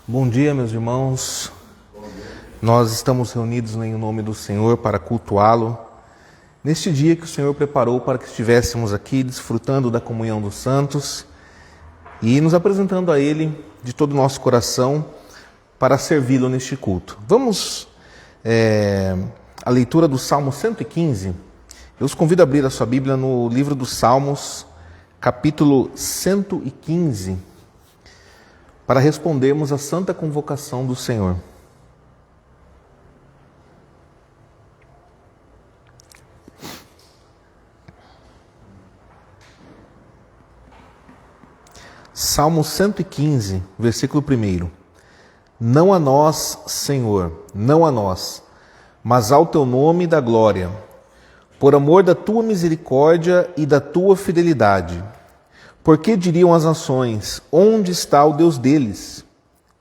Bom dia, meus irmãos. Nós estamos reunidos em nome do Senhor para cultuá-lo. Neste dia que o Senhor preparou para que estivéssemos aqui desfrutando da comunhão dos santos e nos apresentando a Ele de todo o nosso coração para servi-lo neste culto. Vamos à leitura do Salmo 115. Eu os convido a abrir a sua Bíblia no livro dos Salmos, capítulo 115, para respondermos à santa convocação do Senhor. Salmo 115, versículo 1. Não a nós, Senhor, não a nós, mas ao teu nome da glória, por amor da tua misericórdia e da tua fidelidade. Porque diriam as nações, onde está o Deus deles?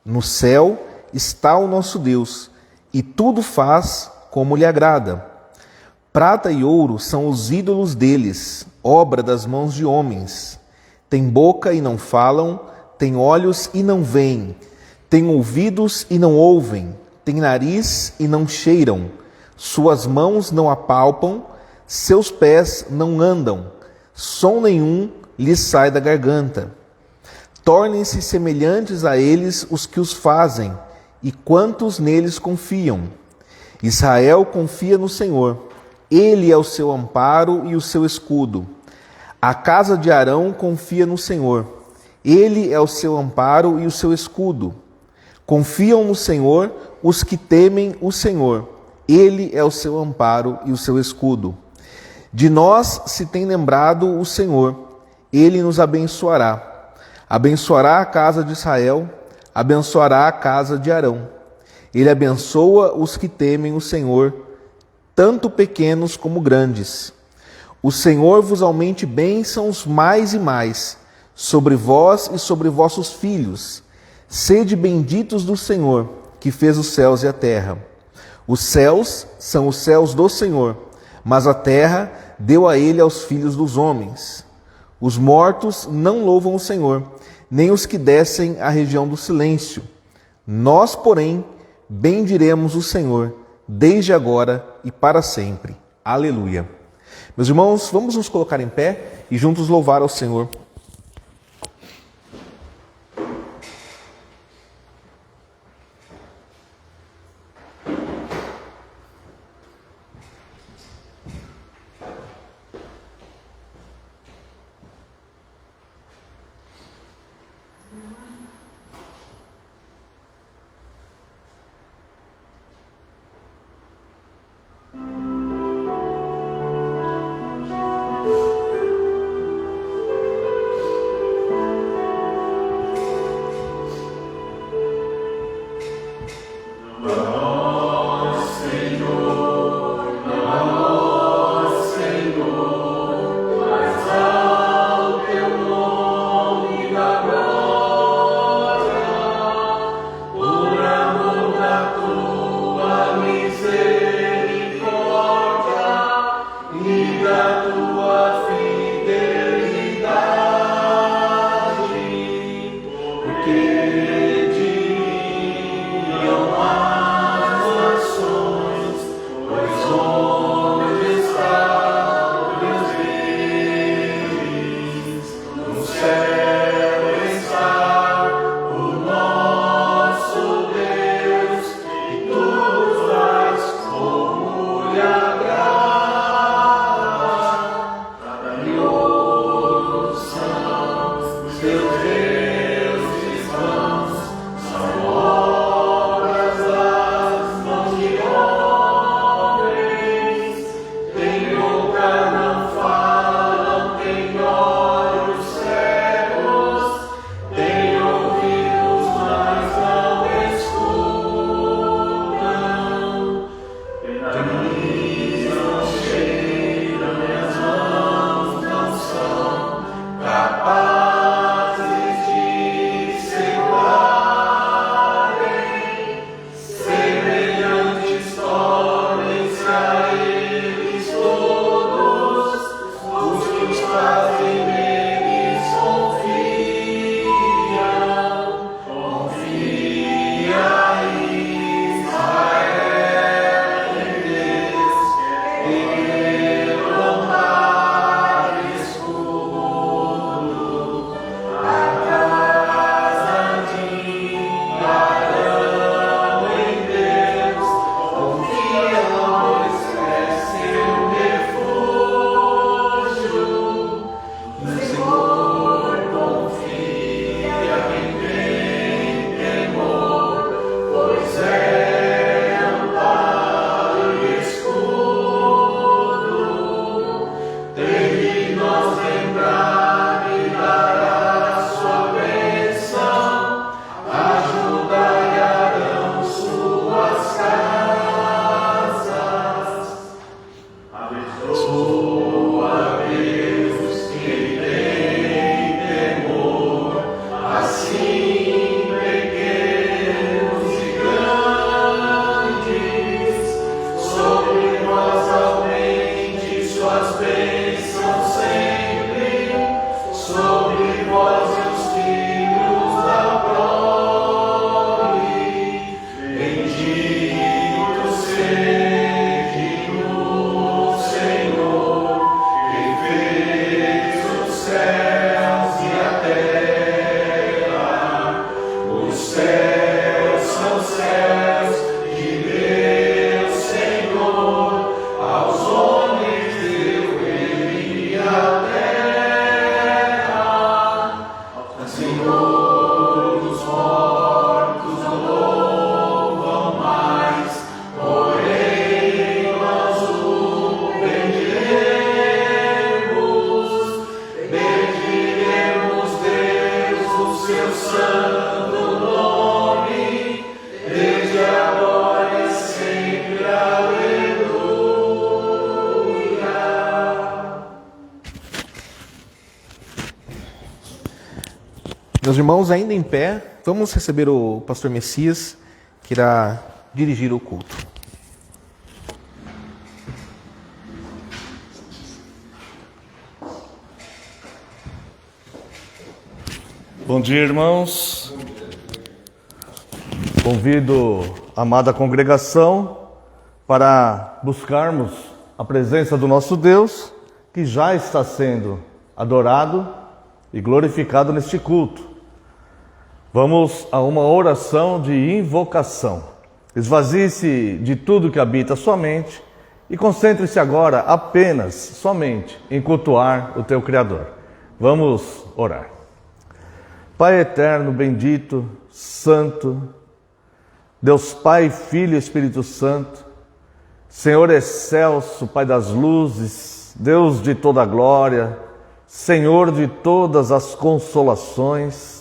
No céu está o nosso Deus, e tudo faz como lhe agrada. Prata e ouro são os ídolos deles, obra das mãos de homens. Tem boca e não falam, tem olhos e não veem, tem ouvidos e não ouvem, tem nariz e não cheiram, suas mãos não apalpam, seus pés não andam, som nenhum lhes sai da garganta. Tornem-se semelhantes a eles os que os fazem, e quantos neles confiam. Israel confia no Senhor, Ele é o seu amparo e o seu escudo. A casa de Arão confia no Senhor, Ele é o seu amparo e o seu escudo. Confiam no Senhor os que temem o Senhor, Ele é o seu amparo e o seu escudo. De nós se tem lembrado o Senhor, Ele nos abençoará. Abençoará a casa de Israel, abençoará a casa de Arão. Ele abençoa os que temem o Senhor, tanto pequenos como grandes. O Senhor vos aumente bênçãos mais e mais, sobre vós e sobre vossos filhos. Sede benditos do Senhor, que fez os céus e a terra. Os céus são os céus do Senhor, mas a terra deu a ele aos filhos dos homens. Os mortos não louvam o Senhor, nem os que descem à região do silêncio. Nós, porém, bendiremos o Senhor, desde agora e para sempre. Aleluia. Meus irmãos, vamos nos colocar em pé e juntos louvar ao Senhor. Deus, Meus irmãos, ainda em pé, vamos receber o pastor Messias, que irá dirigir o culto. Bom dia, irmãos. Convido a amada congregação para buscarmos a presença do nosso Deus, que já está sendo adorado e glorificado neste culto. Vamos a uma oração de invocação. Esvazie-se de tudo que habita a sua mente e concentre-se agora apenas, somente, em cultuar o teu Criador. Vamos orar. Pai eterno, bendito, santo, Deus Pai, Filho e Espírito Santo, Senhor excelso, Pai das luzes, Deus de toda a glória, Senhor de todas as consolações,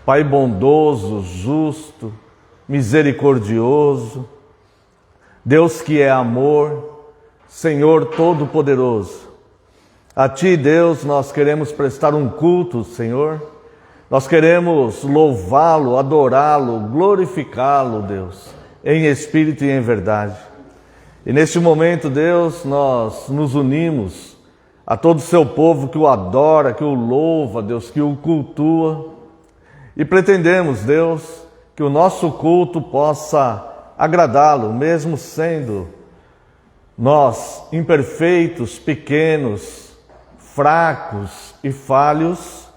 Pai bondoso, justo, misericordioso, Deus que é amor, Senhor todo-poderoso. A Ti, Deus, nós queremos prestar um culto, Senhor. Nós queremos louvá-lo, adorá-lo, glorificá-lo, Deus, em espírito e em verdade. E neste momento, Deus, nós nos unimos a todo o seu povo que o adora, que o louva, Deus, que o cultua. E pretendemos, Deus, que o nosso culto possa agradá-lo, mesmo sendo nós imperfeitos, pequenos, fracos e falhos.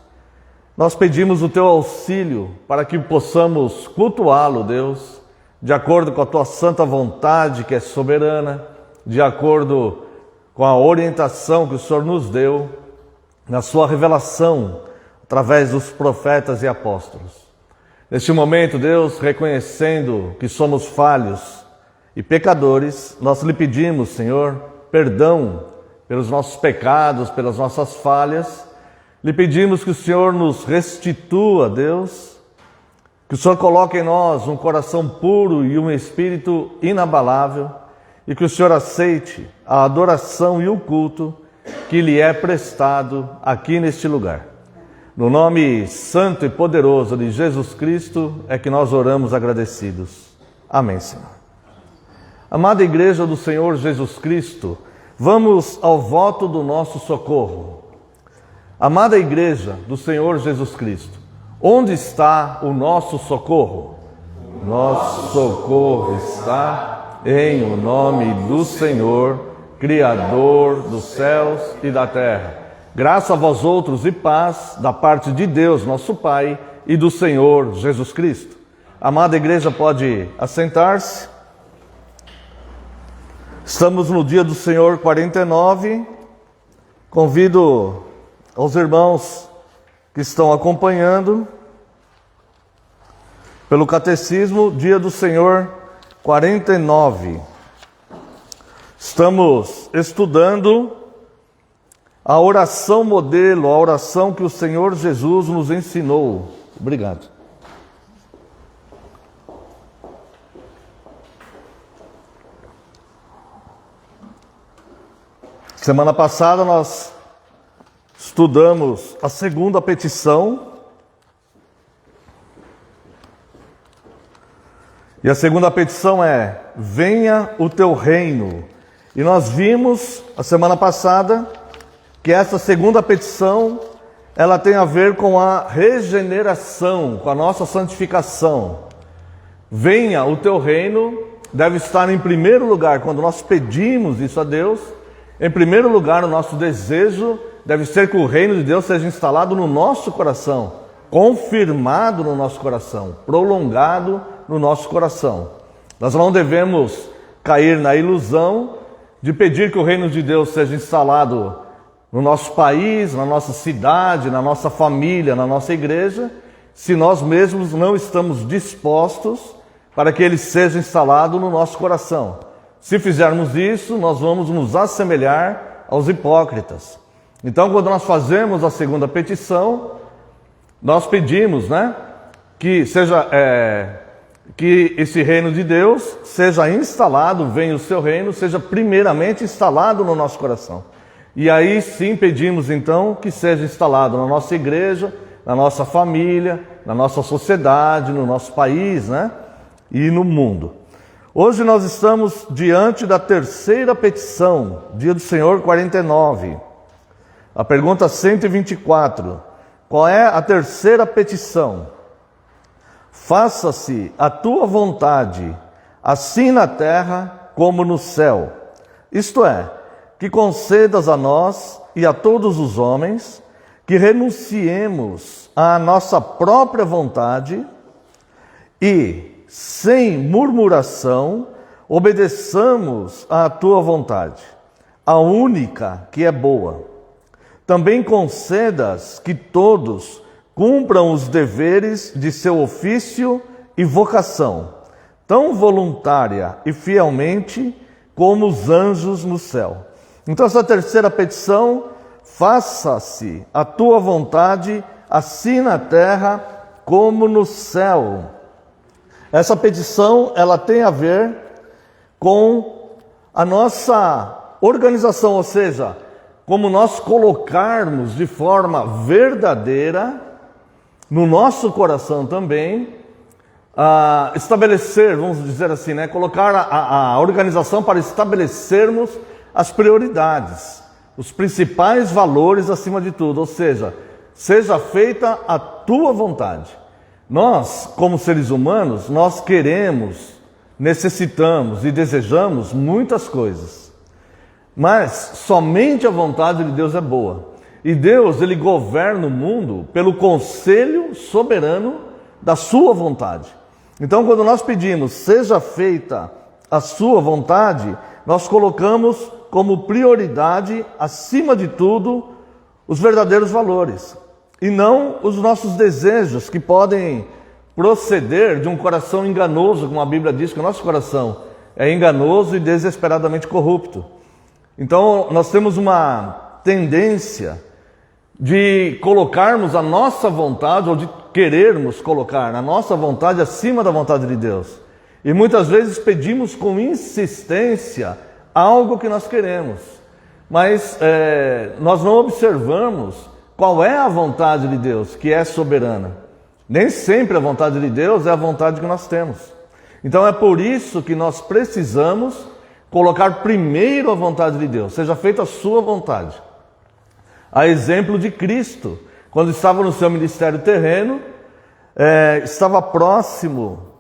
Nós pedimos o teu auxílio para que possamos cultuá-lo, Deus, de acordo com a tua santa vontade, que é soberana, de acordo com a orientação que o Senhor nos deu na sua revelação, através dos profetas e apóstolos. Neste momento, Deus, reconhecendo que somos falhos e pecadores, nós lhe pedimos, Senhor, perdão pelos nossos pecados, pelas nossas falhas. Lhe pedimos que o Senhor nos restitua, Deus, que o Senhor coloque em nós um coração puro e um espírito inabalável, e que o Senhor aceite a adoração e o culto que lhe é prestado aqui neste lugar. No nome santo e poderoso de Jesus Cristo é que nós oramos agradecidos. Amém, Senhor. Amada Igreja do Senhor Jesus Cristo, vamos ao voto do nosso socorro. Amada Igreja do Senhor Jesus Cristo, onde está o nosso socorro? Nosso socorro está em o nome do Senhor, Criador dos céus e da terra. Graça a vós outros e paz da parte de Deus, nosso Pai, e do Senhor Jesus Cristo. Amada igreja, pode assentar-se. Estamos no dia do Senhor 49. Convido aos irmãos que estão acompanhando pelo Catecismo, dia do Senhor 49. Estamos estudando a oração modelo, a oração que o Senhor Jesus nos ensinou. Obrigado. Semana passada nós estudamos a segunda petição. E a segunda petição é: venha o teu reino. E nós vimos a semana passada que essa segunda petição, ela tem a ver com a regeneração, com a nossa santificação. Venha o teu reino, deve estar em primeiro lugar, quando nós pedimos isso a Deus, em primeiro lugar o nosso desejo deve ser que o reino de Deus seja instalado no nosso coração, confirmado no nosso coração, prolongado no nosso coração. Nós não devemos cair na ilusão de pedir que o reino de Deus seja instalado no nosso país, na nossa cidade, na nossa família, na nossa igreja, se nós mesmos não estamos dispostos para que ele seja instalado no nosso coração. Se fizermos isso, nós vamos nos assemelhar aos hipócritas. Então, quando nós fazemos a segunda petição, nós pedimos, que seja que esse reino de Deus seja instalado, venha o seu reino, seja primeiramente instalado no nosso coração. E aí sim pedimos então que seja instalado na nossa igreja, na nossa família, na nossa sociedade, no nosso país, né? E no mundo. Hoje nós estamos diante da terceira petição, Dia do Senhor 49. A pergunta 124. Qual é a terceira petição? Faça-se a tua vontade, assim na terra como no céu. Isto é, que concedas a nós e a todos os homens que renunciemos à nossa própria vontade e, sem murmuração, obedeçamos à tua vontade, a única que é boa. Também concedas que todos cumpram os deveres de seu ofício e vocação, tão voluntária e fielmente como os anjos no céu. Então essa terceira petição, faça-se a tua vontade, assim na terra como no céu. Essa petição, ela tem a ver com a nossa organização, ou seja, como nós colocarmos de forma verdadeira, no nosso coração também, estabelecer, vamos dizer assim, né, colocar a organização para estabelecermos as prioridades, os principais valores acima de tudo, ou seja, seja feita a tua vontade. Nós, como seres humanos, nós queremos, necessitamos e desejamos muitas coisas, mas somente a vontade de Deus é boa. E Deus, Ele governa o mundo pelo conselho soberano da sua vontade. Então, quando nós pedimos, seja feita a sua vontade, nós colocamos como prioridade, acima de tudo, os verdadeiros valores. E não os nossos desejos, que podem proceder de um coração enganoso, como a Bíblia diz que o nosso coração é enganoso e desesperadamente corrupto. Então, nós temos uma tendência de colocarmos a nossa vontade, ou de querermos colocar a nossa vontade acima da vontade de Deus. E muitas vezes pedimos com insistência algo que nós queremos, mas nós não observamos qual é a vontade de Deus, que é soberana. Nem sempre a vontade de Deus é a vontade que nós temos. Então é por isso que nós precisamos colocar primeiro a vontade de Deus, seja feita a sua vontade. A exemplo de Cristo, quando estava no seu ministério terreno, estava próximo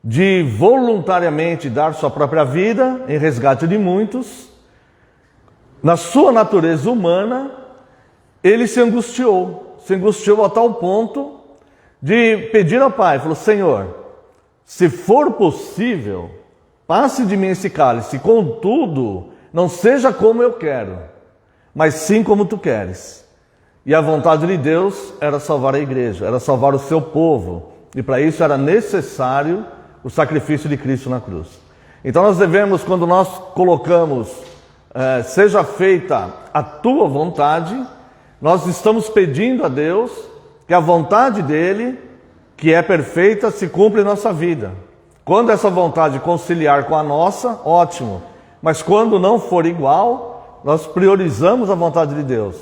de voluntariamente dar sua própria vida em resgate de muitos. Na sua natureza humana, ele se angustiou a tal ponto de pedir ao Pai, falou: Senhor, se for possível, passe de mim esse cálice, contudo, não seja como eu quero, mas sim como tu queres. E a vontade de Deus era salvar a igreja, era salvar o seu povo, e para isso era necessário o sacrifício de Cristo na cruz. Então nós devemos, quando nós colocamos, seja feita a tua vontade, nós estamos pedindo a Deus que a vontade dele, que é perfeita, se cumpra em nossa vida. Quando essa vontade conciliar com a nossa, ótimo. Mas quando não for igual, nós priorizamos a vontade de Deus.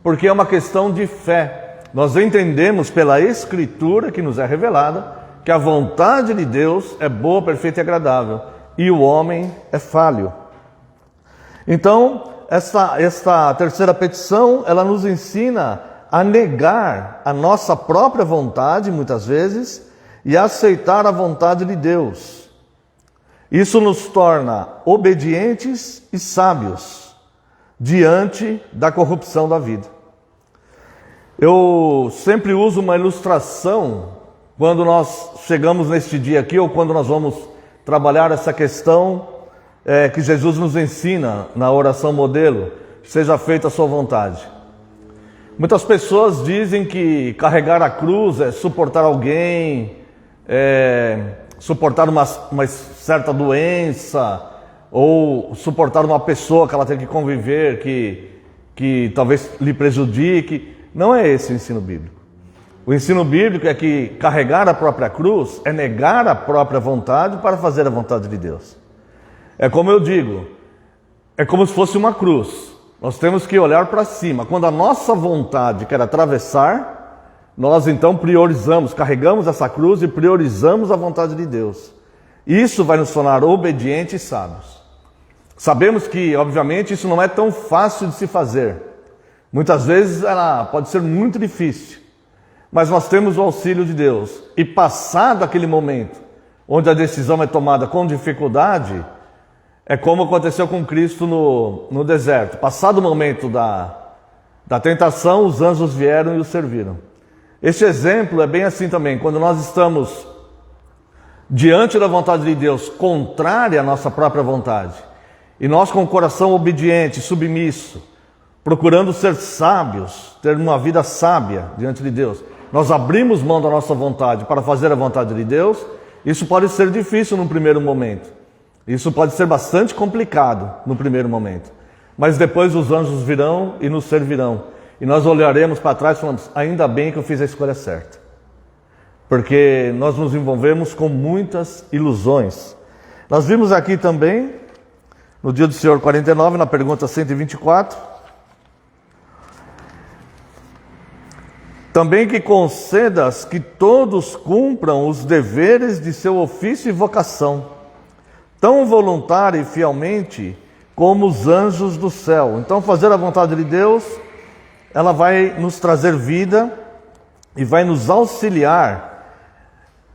Porque é uma questão de fé. Nós entendemos pela Escritura que nos é revelada que a vontade de Deus é boa, perfeita e agradável. E o homem é falho. Então, esta terceira petição, ela nos ensina a negar a nossa própria vontade, muitas vezes, e aceitar a vontade de Deus. Isso nos torna obedientes e sábios diante da corrupção da vida. Eu sempre uso uma ilustração quando nós chegamos neste dia aqui, ou quando nós vamos trabalhar essa questão que Jesus nos ensina na oração modelo: seja feita a sua vontade. Muitas pessoas dizem que carregar a cruz é suportar alguém, suportar uma certa doença, ou suportar uma pessoa que ela tem que conviver, que talvez lhe prejudique. Não é esse o ensino bíblico. O ensino bíblico é que carregar a própria cruz é negar a própria vontade para fazer a vontade de Deus. É como eu digo, é como se fosse uma cruz. Nós temos que olhar para cima. Quando a nossa vontade quer atravessar, nós então priorizamos, carregamos essa cruz e priorizamos a vontade de Deus. Isso vai nos tornar obedientes e sábios. Sabemos que, obviamente, isso não é tão fácil de se fazer. Muitas vezes ela pode ser muito difícil, mas nós temos o auxílio de Deus. E passado aquele momento, onde a decisão é tomada com dificuldade, é como aconteceu com Cristo no deserto. Passado o momento da tentação, os anjos vieram e o serviram. Este exemplo é bem assim também. Quando nós estamos diante da vontade de Deus, contrária à nossa própria vontade, e nós com o coração obediente, submisso, procurando ser sábios, ter uma vida sábia diante de Deus, nós abrimos mão da nossa vontade para fazer a vontade de Deus. Isso pode ser difícil no primeiro momento. Isso pode ser bastante complicado no primeiro momento. Mas depois os anjos virão e nos servirão. E nós olharemos para trás e falamos, ainda bem que eu fiz a escolha certa. Porque nós nos envolvemos com muitas ilusões. Nós vimos aqui também, no dia do Senhor 49, na pergunta 124, também que concedas que todos cumpram os deveres de seu ofício e vocação, tão voluntária e fielmente como os anjos do céu. Então, fazer a vontade de Deus, ela vai nos trazer vida e vai nos auxiliar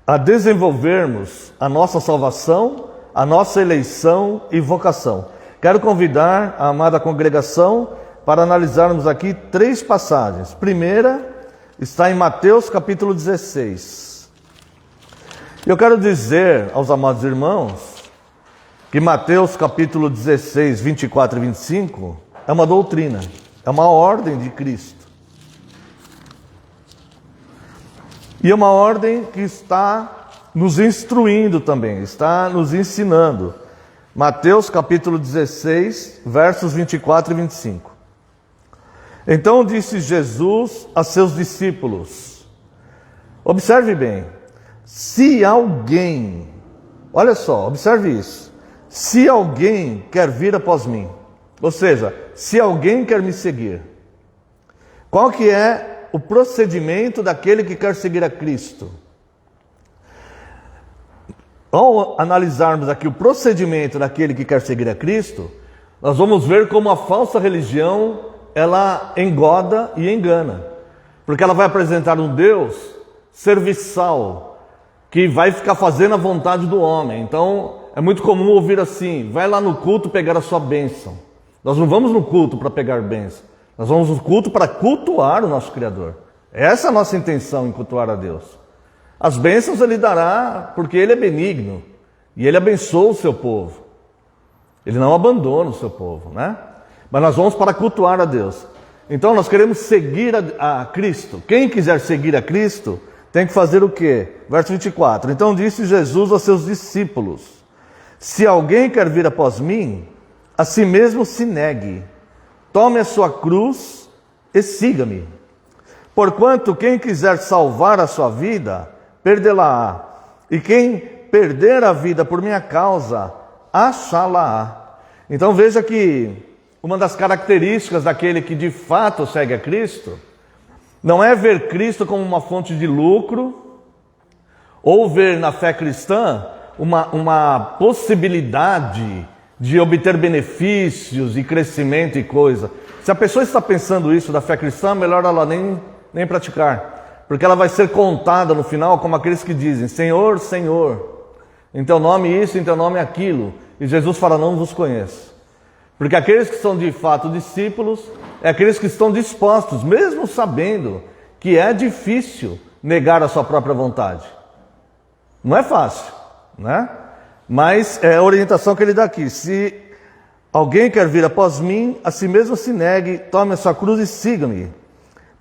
a desenvolvermos a nossa salvação, a nossa eleição e vocação. Quero convidar a amada congregação para analisarmos aqui 3 passagens. Primeira está em Mateus capítulo 16. Eu quero dizer aos amados irmãos que Mateus capítulo 16, 24 e 25 é uma doutrina, é uma ordem de Cristo. E é uma ordem que está nos instruindo também, está nos ensinando. Mateus capítulo 16, versos 24 e 25. Então disse Jesus a seus discípulos, observe bem, se alguém, olha só, observe isso, se alguém quer vir após mim, ou seja, se alguém quer me seguir, qual que é o procedimento daquele que quer seguir a Cristo? Ao analisarmos aqui o procedimento daquele que quer seguir a Cristo, nós vamos ver como a falsa religião, ela engoda e engana. Porque ela vai apresentar um Deus serviçal, que vai ficar fazendo a vontade do homem. Então, é muito comum ouvir assim, vai lá no culto pegar a sua bênção. Nós não vamos no culto para pegar bênção. Nós vamos no culto para cultuar o nosso Criador. Essa é a nossa intenção em cultuar a Deus. As bênçãos Ele dará porque Ele é benigno. E Ele abençoa o seu povo. Ele não abandona o seu povo, né? Mas nós vamos para cultuar a Deus. Então nós queremos seguir a Cristo. Quem quiser seguir a Cristo tem que fazer o quê? Verso 24. Então disse Jesus aos seus discípulos, se alguém quer vir após mim, a si mesmo se negue. Tome a sua cruz e siga-me. Porquanto quem quiser salvar a sua vida, perdê-la-á. E quem perder a vida por minha causa, achá-la-á. Então veja que uma das características daquele que de fato segue a Cristo, não é ver Cristo como uma fonte de lucro, ou ver na fé cristã uma possibilidade de obter benefícios e crescimento e coisa. Se a pessoa está pensando isso da fé cristã, melhor ela nem praticar. Porque ela vai ser contada no final como aqueles que dizem, Senhor, Senhor, em teu nome isso, em teu nome aquilo. E Jesus fala, não vos conheço. Porque aqueles que são de fato discípulos, é aqueles que estão dispostos, mesmo sabendo que é difícil negar a sua própria vontade. Não é fácil, né? Mas é a orientação que ele dá aqui. Se alguém quer vir após mim, a si mesmo se negue, tome a sua cruz e siga-me.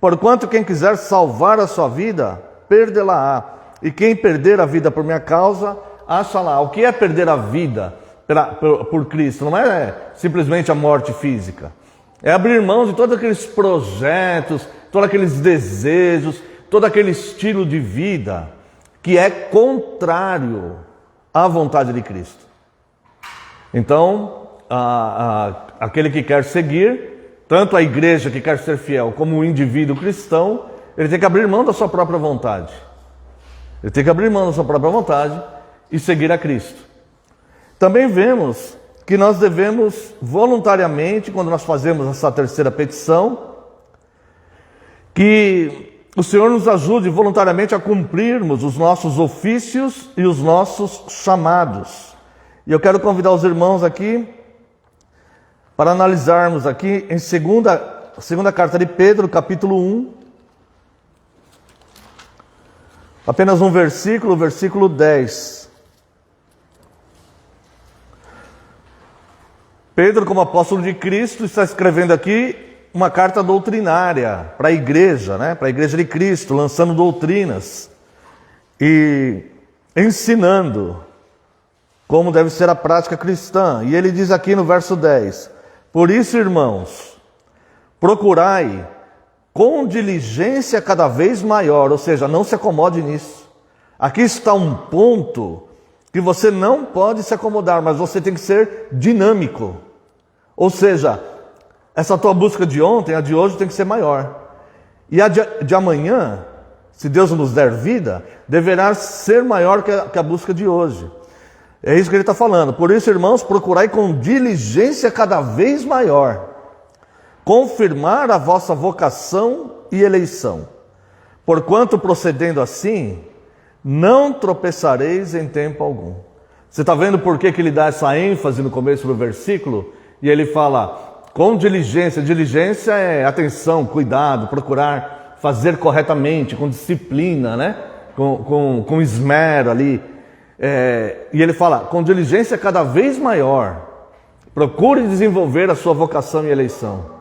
Porquanto quem quiser salvar a sua vida, perdê-la-á. E quem perder a vida por minha causa, acha-la. O que é perder a vida por Cristo? Não é simplesmente a morte física. É abrir mão de todos aqueles projetos, todos aqueles desejos, todo aquele estilo de vida que é contrário à vontade de Cristo. Então, aquele que quer seguir, tanto a igreja que quer ser fiel, como o indivíduo cristão, ele tem que abrir mão da sua própria vontade. Ele tem que abrir mão da sua própria vontade e seguir a Cristo. Também vemos que nós devemos voluntariamente, quando nós fazemos essa terceira petição, que o Senhor nos ajude voluntariamente a cumprirmos os nossos ofícios e os nossos chamados. E eu quero convidar os irmãos aqui para analisarmos aqui em segunda carta de Pedro, capítulo 1, apenas um versículo, versículo 10. Pedro, como apóstolo de Cristo, está escrevendo aqui uma carta doutrinária para a igreja, para a igreja de Cristo, lançando doutrinas e ensinando como deve ser a prática cristã. E ele diz aqui no verso 10: por isso, irmãos, procurai com diligência cada vez maior, ou seja, não se acomode nisso. Aqui está um ponto que você não pode se acomodar, mas você tem que ser dinâmico. Ou seja, essa tua busca de ontem, a de hoje tem que ser maior. E a de amanhã, se Deus nos der vida, deverá ser maior que a busca de hoje. É isso que ele está falando. Por isso, irmãos, procurai com diligência cada vez maior confirmar a vossa vocação e eleição. Porquanto, procedendo assim, não tropeçareis em tempo algum. Você está vendo por que ele dá essa ênfase no começo do versículo? E ele fala com diligência. Diligência é atenção, cuidado, procurar fazer corretamente, com disciplina, com esmero ali. E ele fala, com diligência cada vez maior, procure desenvolver a sua vocação e eleição.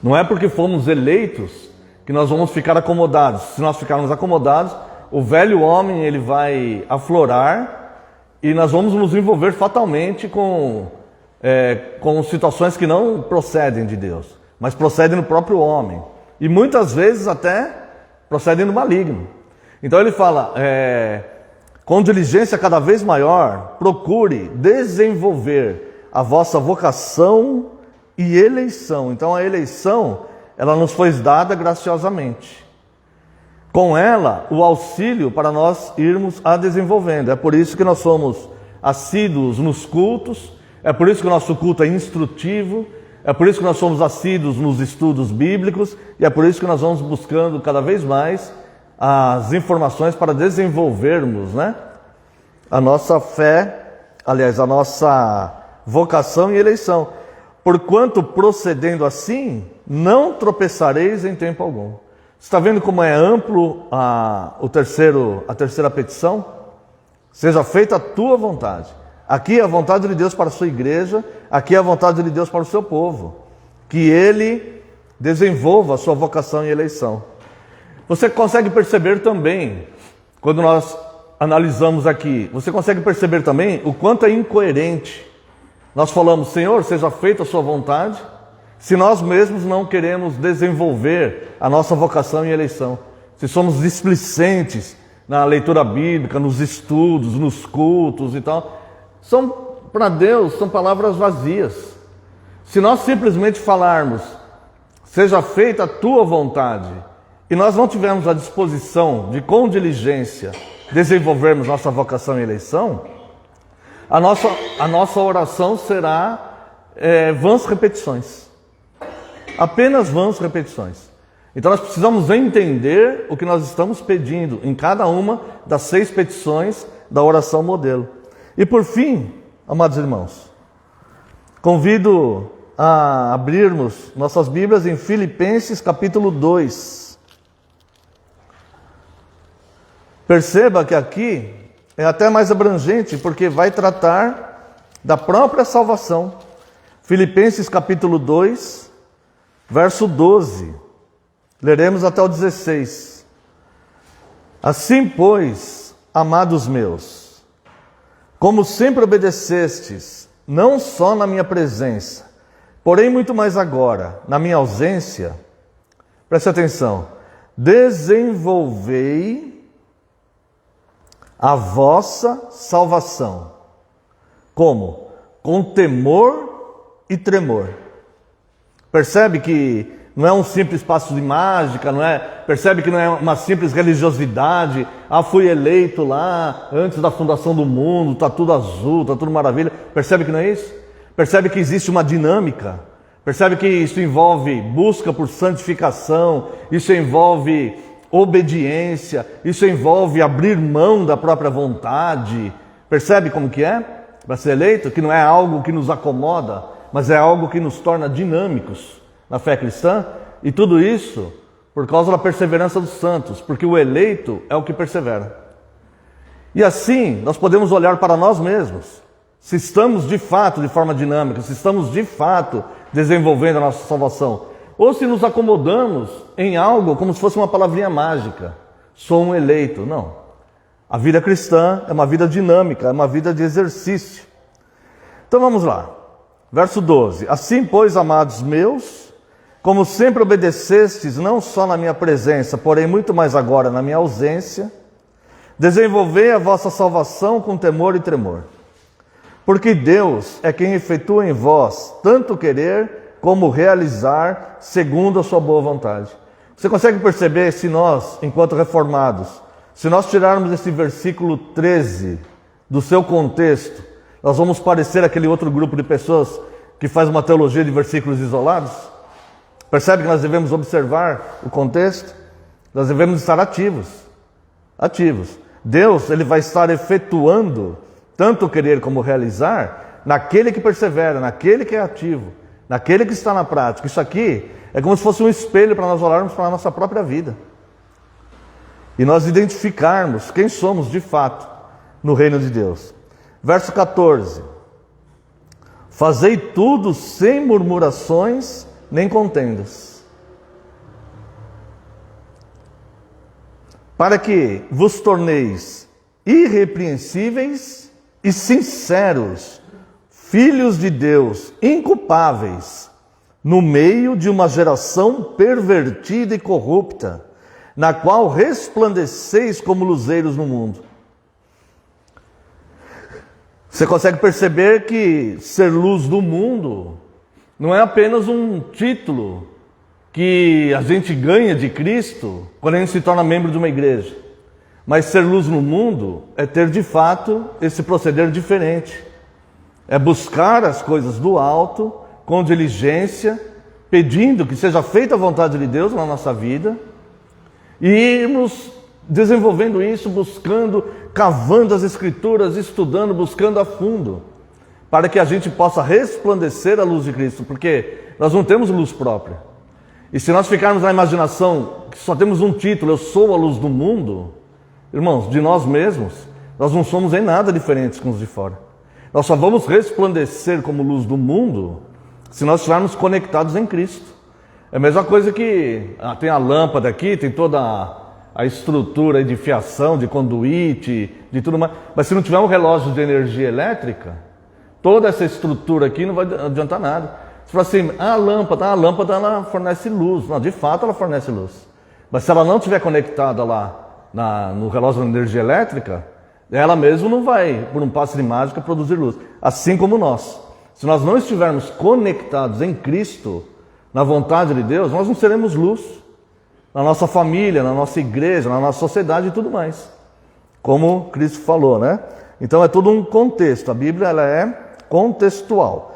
Não é porque fomos eleitos que nós vamos ficar acomodados. Se nós ficarmos acomodados, o velho homem ele vai aflorar e nós vamos nos envolver fatalmente com situações que não procedem de Deus, mas procedem do próprio homem. E muitas vezes até procedem do maligno. Então ele fala, com diligência cada vez maior, procure desenvolver a vossa vocação e eleição. Então a eleição, ela nos foi dada graciosamente. Com ela, o auxílio para nós irmos a desenvolvendo. É por isso que nós somos assíduos nos cultos, é por isso que o nosso culto é instrutivo, é por isso que nós somos assíduos nos estudos bíblicos, e é por isso que nós vamos buscando cada vez mais as informações para desenvolvermos, a nossa fé, aliás, a nossa vocação e eleição. Porquanto, procedendo assim, não tropeçareis em tempo algum. Você está vendo como é amplo a terceira petição? Seja feita a tua vontade. Aqui é a vontade de Deus para a sua igreja, aqui é a vontade de Deus para o seu povo. Que Ele desenvolva a sua vocação e eleição. Você consegue perceber também, quando nós analisamos aqui, você consegue perceber também o quanto é incoerente. Nós falamos, Senhor, seja feita a sua vontade, se nós mesmos não queremos desenvolver a nossa vocação e eleição. Se somos displicentes na leitura bíblica, nos estudos, nos cultos e tal, para Deus, são palavras vazias. Se nós simplesmente falarmos, seja feita a tua vontade, e nós não tivermos a disposição de, com diligência, desenvolvermos nossa vocação e eleição, a nossa oração será vãs repetições. Apenas vãs repetições. Então nós precisamos entender o que nós estamos pedindo em cada uma das 6 petições da oração modelo. E por fim, amados irmãos, convido a abrirmos nossas Bíblias em Filipenses capítulo 2. Perceba que aqui é até mais abrangente, porque vai tratar da própria salvação. Filipenses capítulo 2, verso 12. Leremos até o 16. Assim, pois, amados meus, como sempre obedecestes, não só na minha presença, porém muito mais agora, na minha ausência, preste atenção, desenvolvei a vossa salvação. Como? Com temor e tremor. Percebe que não é um simples passo de mágica, percebe que não é uma simples religiosidade. Fui eleito lá antes da fundação do mundo, está tudo azul, está tudo maravilha. Percebe que não é isso? Percebe que existe uma dinâmica. Percebe que isso envolve busca por santificação, isso envolve obediência, isso envolve abrir mão da própria vontade. Percebe como que é para ser eleito? Que não é algo que nos acomoda, mas é algo que nos torna dinâmicos na fé cristã. E tudo isso por causa da perseverança dos santos, porque o eleito é o que persevera. E assim nós podemos olhar para nós mesmos, se estamos de fato de forma dinâmica, se estamos de fato desenvolvendo a nossa salvação, ou se nos acomodamos em algo como se fosse uma palavrinha mágica. Sou um eleito. Não. A vida cristã é uma vida dinâmica, é uma vida de exercício. Então vamos lá. Verso 12. Assim, pois, amados meus, como sempre obedecestes, não só na minha presença, porém muito mais agora na minha ausência, desenvolvei a vossa salvação com temor e tremor. Porque Deus é quem efetua em vós tanto querer como realizar segundo a sua boa vontade. Você consegue perceber se nós, enquanto reformados, se nós tirarmos esse versículo 13 do seu contexto, nós vamos parecer aquele outro grupo de pessoas que faz uma teologia de versículos isolados? Percebe que nós devemos observar o contexto? Nós devemos estar ativos. Ativos. Deus, ele vai estar efetuando tanto querer como realizar naquele que persevera, naquele que é ativo, naquele que está na prática. Isso aqui é como se fosse um espelho para nós olharmos para a nossa própria vida e nós identificarmos quem somos de fato no reino de Deus. Verso 14. Fazei tudo sem murmurações nem contendas, para que vos torneis irrepreensíveis e sinceros, filhos de Deus, inculpáveis, no meio de uma geração pervertida e corrupta, na qual resplandeceis como luzeiros no mundo. Você consegue perceber que ser luz do mundo não é apenas um título que a gente ganha de Cristo quando a gente se torna membro de uma igreja. Mas ser luz no mundo é ter de fato esse proceder diferente. É buscar as coisas do alto, com diligência, pedindo que seja feita a vontade de Deus na nossa vida, e irmos desenvolvendo isso, buscando, cavando as Escrituras, estudando, buscando a fundo, para que a gente possa resplandecer a luz de Cristo, porque nós não temos luz própria. E se nós ficarmos na imaginação que só temos um título, eu sou a luz do mundo, irmãos, de nós mesmos, nós não somos em nada diferentes com os de fora. Nós só vamos resplandecer como luz do mundo se nós estivermos conectados em Cristo. É a mesma coisa que tem a lâmpada aqui, tem toda a estrutura de fiação, de conduíte, de tudo mais. Mas se não tiver um relógio de energia elétrica, toda essa estrutura aqui não vai adiantar nada. Você fala assim, a lâmpada ela fornece luz. Não, de fato ela fornece luz. Mas se ela não estiver conectada lá no relógio de energia elétrica, ela mesmo não vai, por um passe de mágica, produzir luz. Assim como nós. Se nós não estivermos conectados em Cristo, na vontade de Deus, nós não seremos luz. Na nossa família, na nossa igreja, na nossa sociedade e tudo mais. Como Cristo falou, né? Então é todo um contexto. A Bíblia ela é contextual.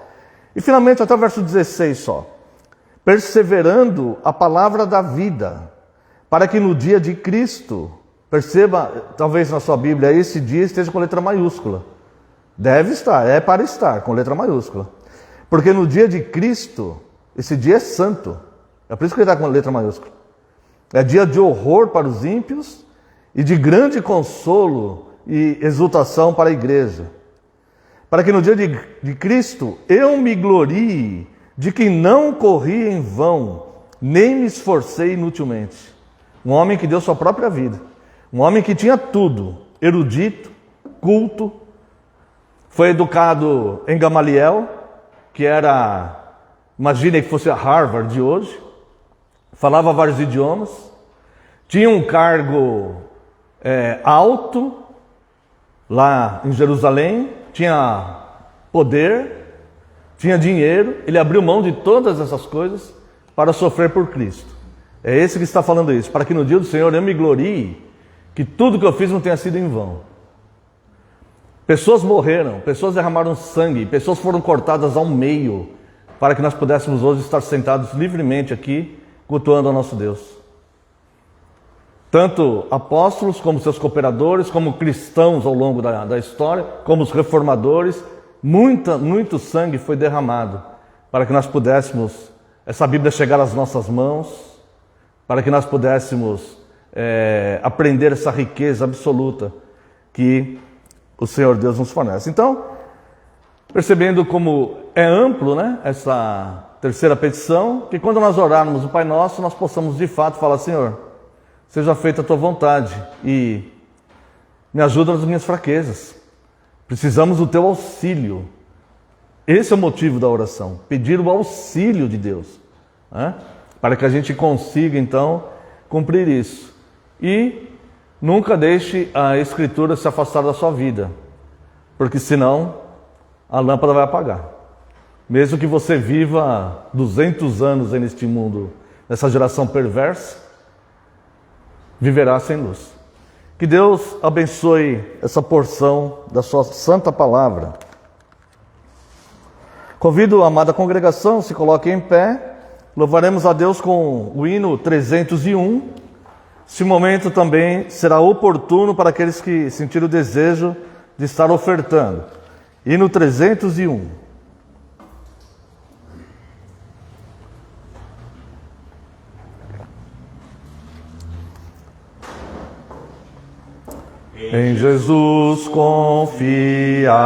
E finalmente até o verso 16 só. Perseverando a palavra da vida, para que no dia de Cristo... Perceba, talvez na sua Bíblia, esse dia esteja com letra maiúscula. Deve estar, é para estar, com letra maiúscula. Porque no dia de Cristo, esse dia é santo. É por isso que ele está com letra maiúscula. É dia de horror para os ímpios e de grande consolo e exultação para a igreja. Para que no dia de Cristo eu me glorie de que não corri em vão, nem me esforcei inutilmente. Um homem que deu sua própria vida. Um homem que tinha tudo, erudito, culto, foi educado em Gamaliel, que era, imaginem que fosse a Harvard de hoje, falava vários idiomas, tinha um cargo alto lá em Jerusalém, tinha poder, tinha dinheiro, ele abriu mão de todas essas coisas para sofrer por Cristo. É esse que está falando isso, para que no dia do Senhor eu me glorie, que tudo que eu fiz não tenha sido em vão. Pessoas morreram, pessoas derramaram sangue, pessoas foram cortadas ao meio, para que nós pudéssemos hoje estar sentados livremente aqui, cultuando ao nosso Deus. Tanto apóstolos, como seus cooperadores, como cristãos ao longo da história, como os reformadores, muito sangue foi derramado, para que nós pudéssemos, essa Bíblia chegar às nossas mãos, para que nós pudéssemos aprender essa riqueza absoluta que o Senhor Deus nos fornece. Então, percebendo como é amplo, né, essa terceira petição, que quando nós orarmos o Pai Nosso, nós possamos de fato falar: Senhor, seja feita a Tua vontade e me ajuda nas minhas fraquezas. Precisamos do Teu auxílio. Esse é o motivo da oração, pedir o auxílio de Deus, né, para que a gente consiga então cumprir isso. E nunca deixe a Escritura se afastar da sua vida, porque senão a lâmpada vai apagar. Mesmo que você viva 200 anos neste mundo, nessa geração perversa, viverá sem luz. Que Deus abençoe essa porção da sua santa palavra. Convido a amada congregação, se coloque em pé. Louvaremos a Deus com o hino 301. Esse momento também será oportuno para aqueles que sentirem o desejo de estar ofertando. Hino 301. Em Jesus confiar,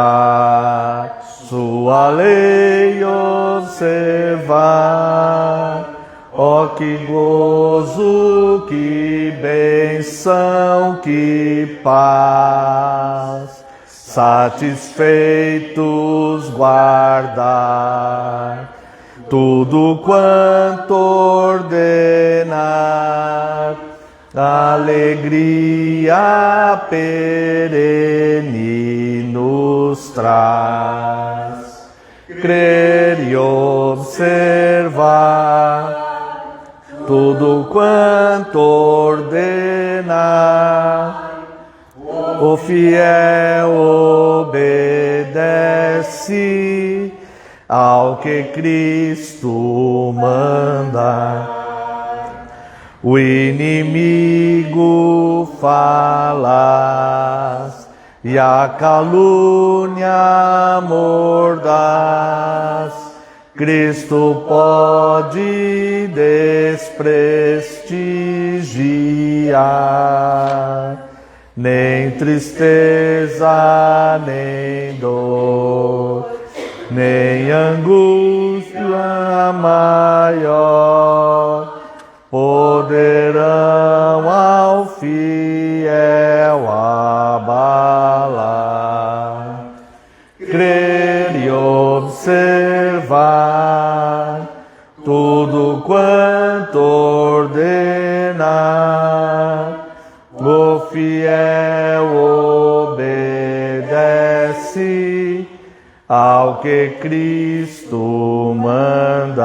sua lei observar. Ó, que gozo, que bênção, que paz, satisfeitos guardar tudo quanto ordenar, alegria perene nos traz. Crer e observar tudo quanto ordenar, o fiel obedece ao que Cristo manda. O inimigo falas e a calúnia mordaz, Cristo pode desprestigiar. Nem tristeza, nem dor, nem angústia maior poderão ao fiel abalar. Crer e observar tudo quanto ordenar, o fiel obedece ao que Cristo manda.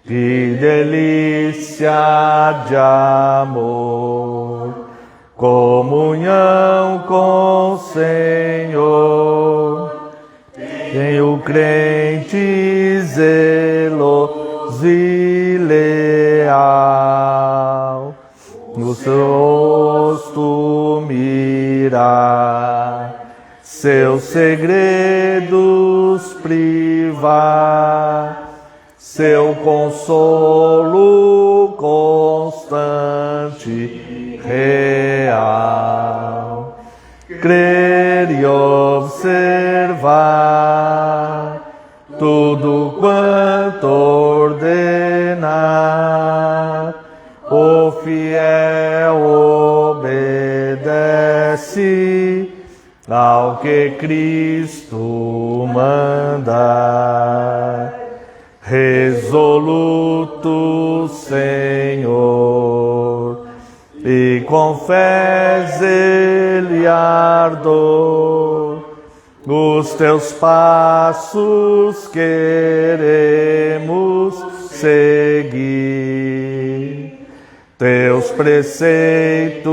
Que delícia de amor, comunhão com o Senhor. Tem o crente zeloso e leal, no seu rosto mirar, seus segredos privar, seu consolo constante, real. Crer e observar tudo quanto ordenar, o fiel obedece ao que Cristo manda. Resoluto, Senhor, e com fé, zelo e ardor, os teus passos queremos seguir, teus preceitos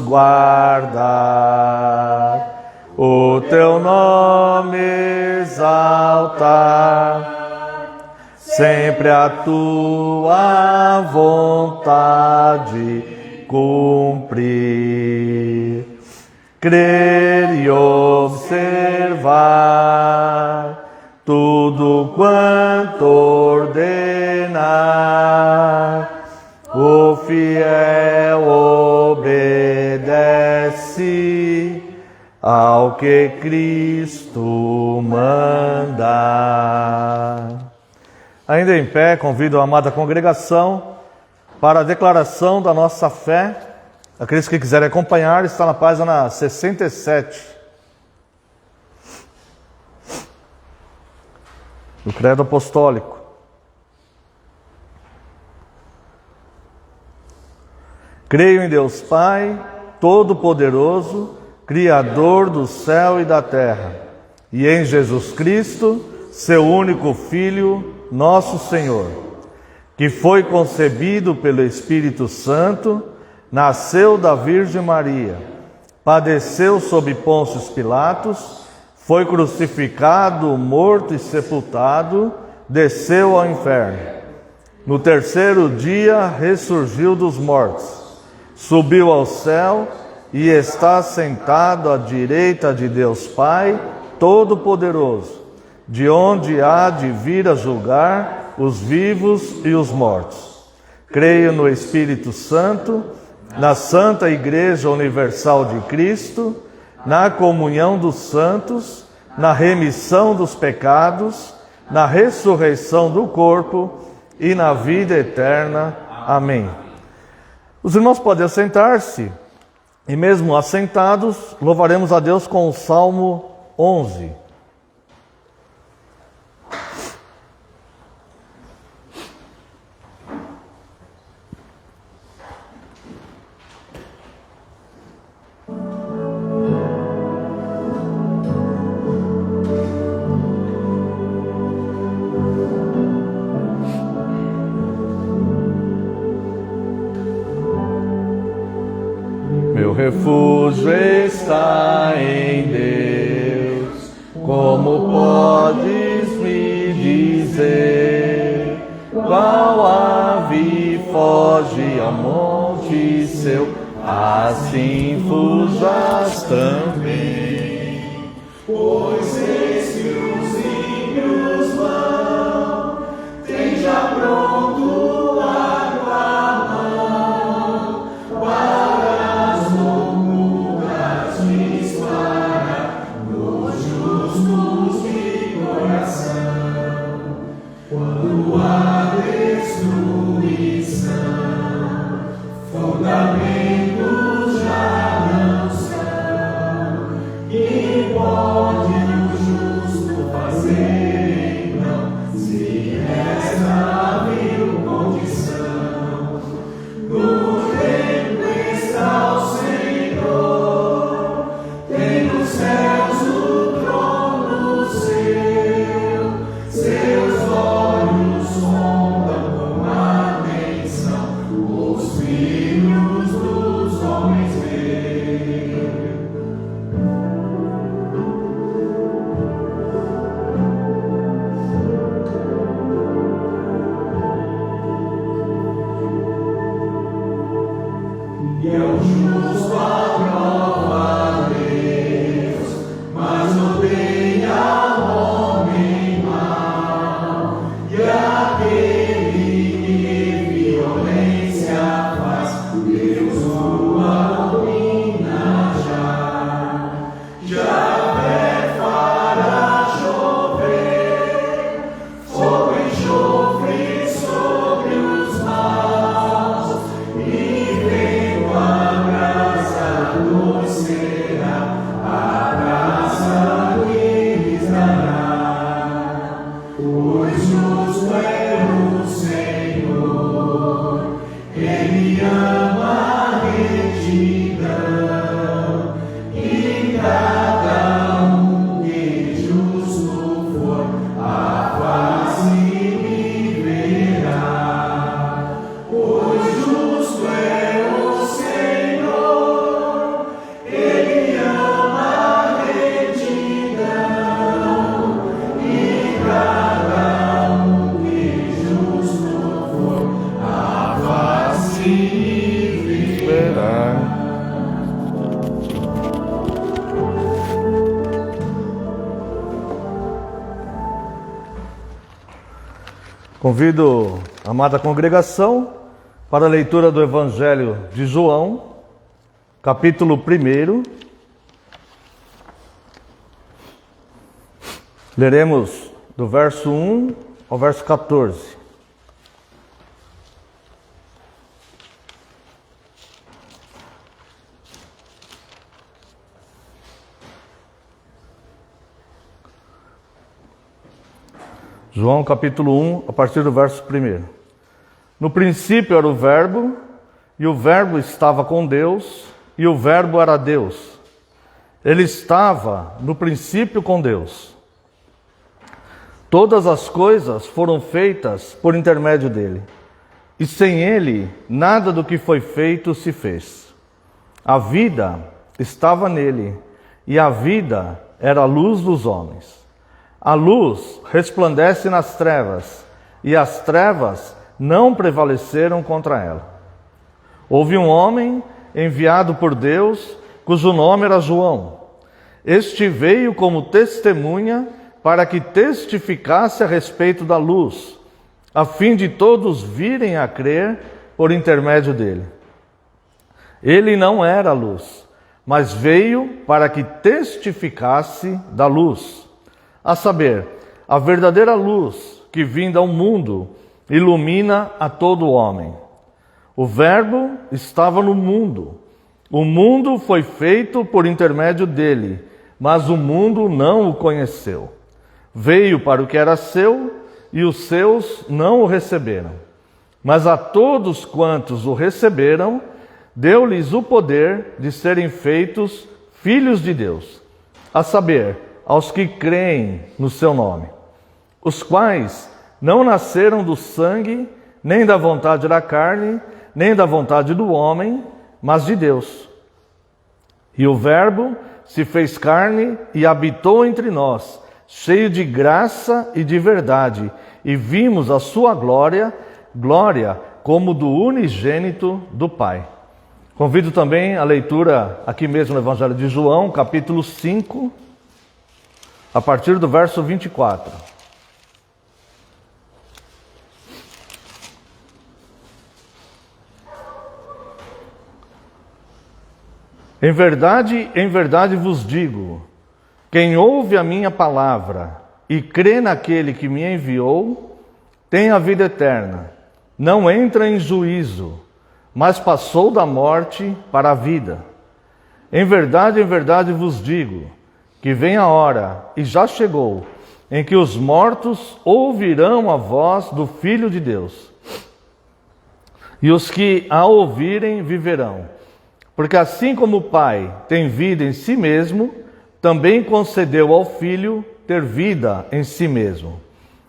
guardar, o teu nome exaltar, sempre a tua vontade cumprir, crer e observar tudo quanto ordenar, o fiel obedece ao que Cristo manda. Ainda em pé, convido a amada congregação para a declaração da nossa fé. Aqueles que quiserem acompanhar, está na página 67 do Credo Apostólico. Creio em Deus Pai, Todo-Poderoso, Criador do céu e da terra, e em Jesus Cristo, seu único Filho, nosso Senhor, que foi concebido pelo Espírito Santo, nasceu da Virgem Maria, padeceu sob Pôncio Pilatos, foi crucificado, morto e sepultado, desceu ao inferno. No terceiro dia ressurgiu dos mortos, subiu ao céu e está sentado à direita de Deus Pai Todo-Poderoso, de onde há de vir a julgar os vivos e os mortos. Creio no Espírito Santo, na Santa Igreja Universal de Cristo, na comunhão dos santos, na remissão dos pecados, na ressurreição do corpo e na vida eterna. Amém. Os irmãos podem assentar-se, e mesmo assentados, louvaremos a Deus com o Salmo 11. Meu refúgio está em Deus, como podes me dizer? Qual ave foge ao monte seu, assim fujas também. Pois eis que os ímpios vão, tem já pronto a tua mão, para as loucuras disparar nos justos de coração. Quando a destruição, fundamentos já não são, e pode o justo fazer então, se resta vil condição. No templo está o Senhor, tem nos céus o trono seu, seus olhos sondam com atenção os filhos dos homens ver. E é o justo aprova Deus, mas odeia o homem mau, e aquele que violência faz, Deus o abomina já. Javé fará chover fogo e enxofre sobre os maus, e vento abrasador será a graça que lhes dará. Pois justo é o Senhor, Ele ama a retidão, e cada um que justo for, a face lhe verá. Convido a amada congregação para a leitura do Evangelho de João, capítulo 1. Leremos do verso 1 ao verso 14. João capítulo 1, a partir do verso 1. No princípio era o Verbo, e o Verbo estava com Deus, e o Verbo era Deus. Ele estava no princípio com Deus. Todas as coisas foram feitas por intermédio dele, e sem ele nada do que foi feito se fez. A vida estava nele, e a vida era a luz dos homens. A luz resplandece nas trevas, e as trevas não prevaleceram contra ela. Houve um homem enviado por Deus, cujo nome era João. Este veio como testemunha para que testificasse a respeito da luz, a fim de todos virem a crer por intermédio dele. Ele não era a luz, mas veio para que testificasse da luz. A saber, a verdadeira luz que vinda ao mundo ilumina a todo homem. O Verbo estava no mundo. O mundo foi feito por intermédio dele, mas o mundo não o conheceu. Veio para o que era seu, e os seus não o receberam. Mas a todos quantos o receberam, deu-lhes o poder de serem feitos filhos de Deus, a saber, aos que creem no seu nome, os quais não nasceram do sangue, nem da vontade da carne, nem da vontade do homem, mas de Deus. E o Verbo se fez carne e habitou entre nós, cheio de graça e de verdade, e vimos a sua glória, glória como do unigênito do Pai. Convido também a leitura aqui mesmo no Evangelho de João, capítulo 5, a partir do verso 24. Em verdade vos digo, quem ouve a minha palavra e crê naquele que me enviou, tem a vida eterna, não entra em juízo, mas passou da morte para a vida. Em verdade vos digo, que vem a hora, e já chegou, em que os mortos ouvirão a voz do Filho de Deus. E os que a ouvirem viverão. Porque assim como o Pai tem vida em si mesmo, também concedeu ao Filho ter vida em si mesmo.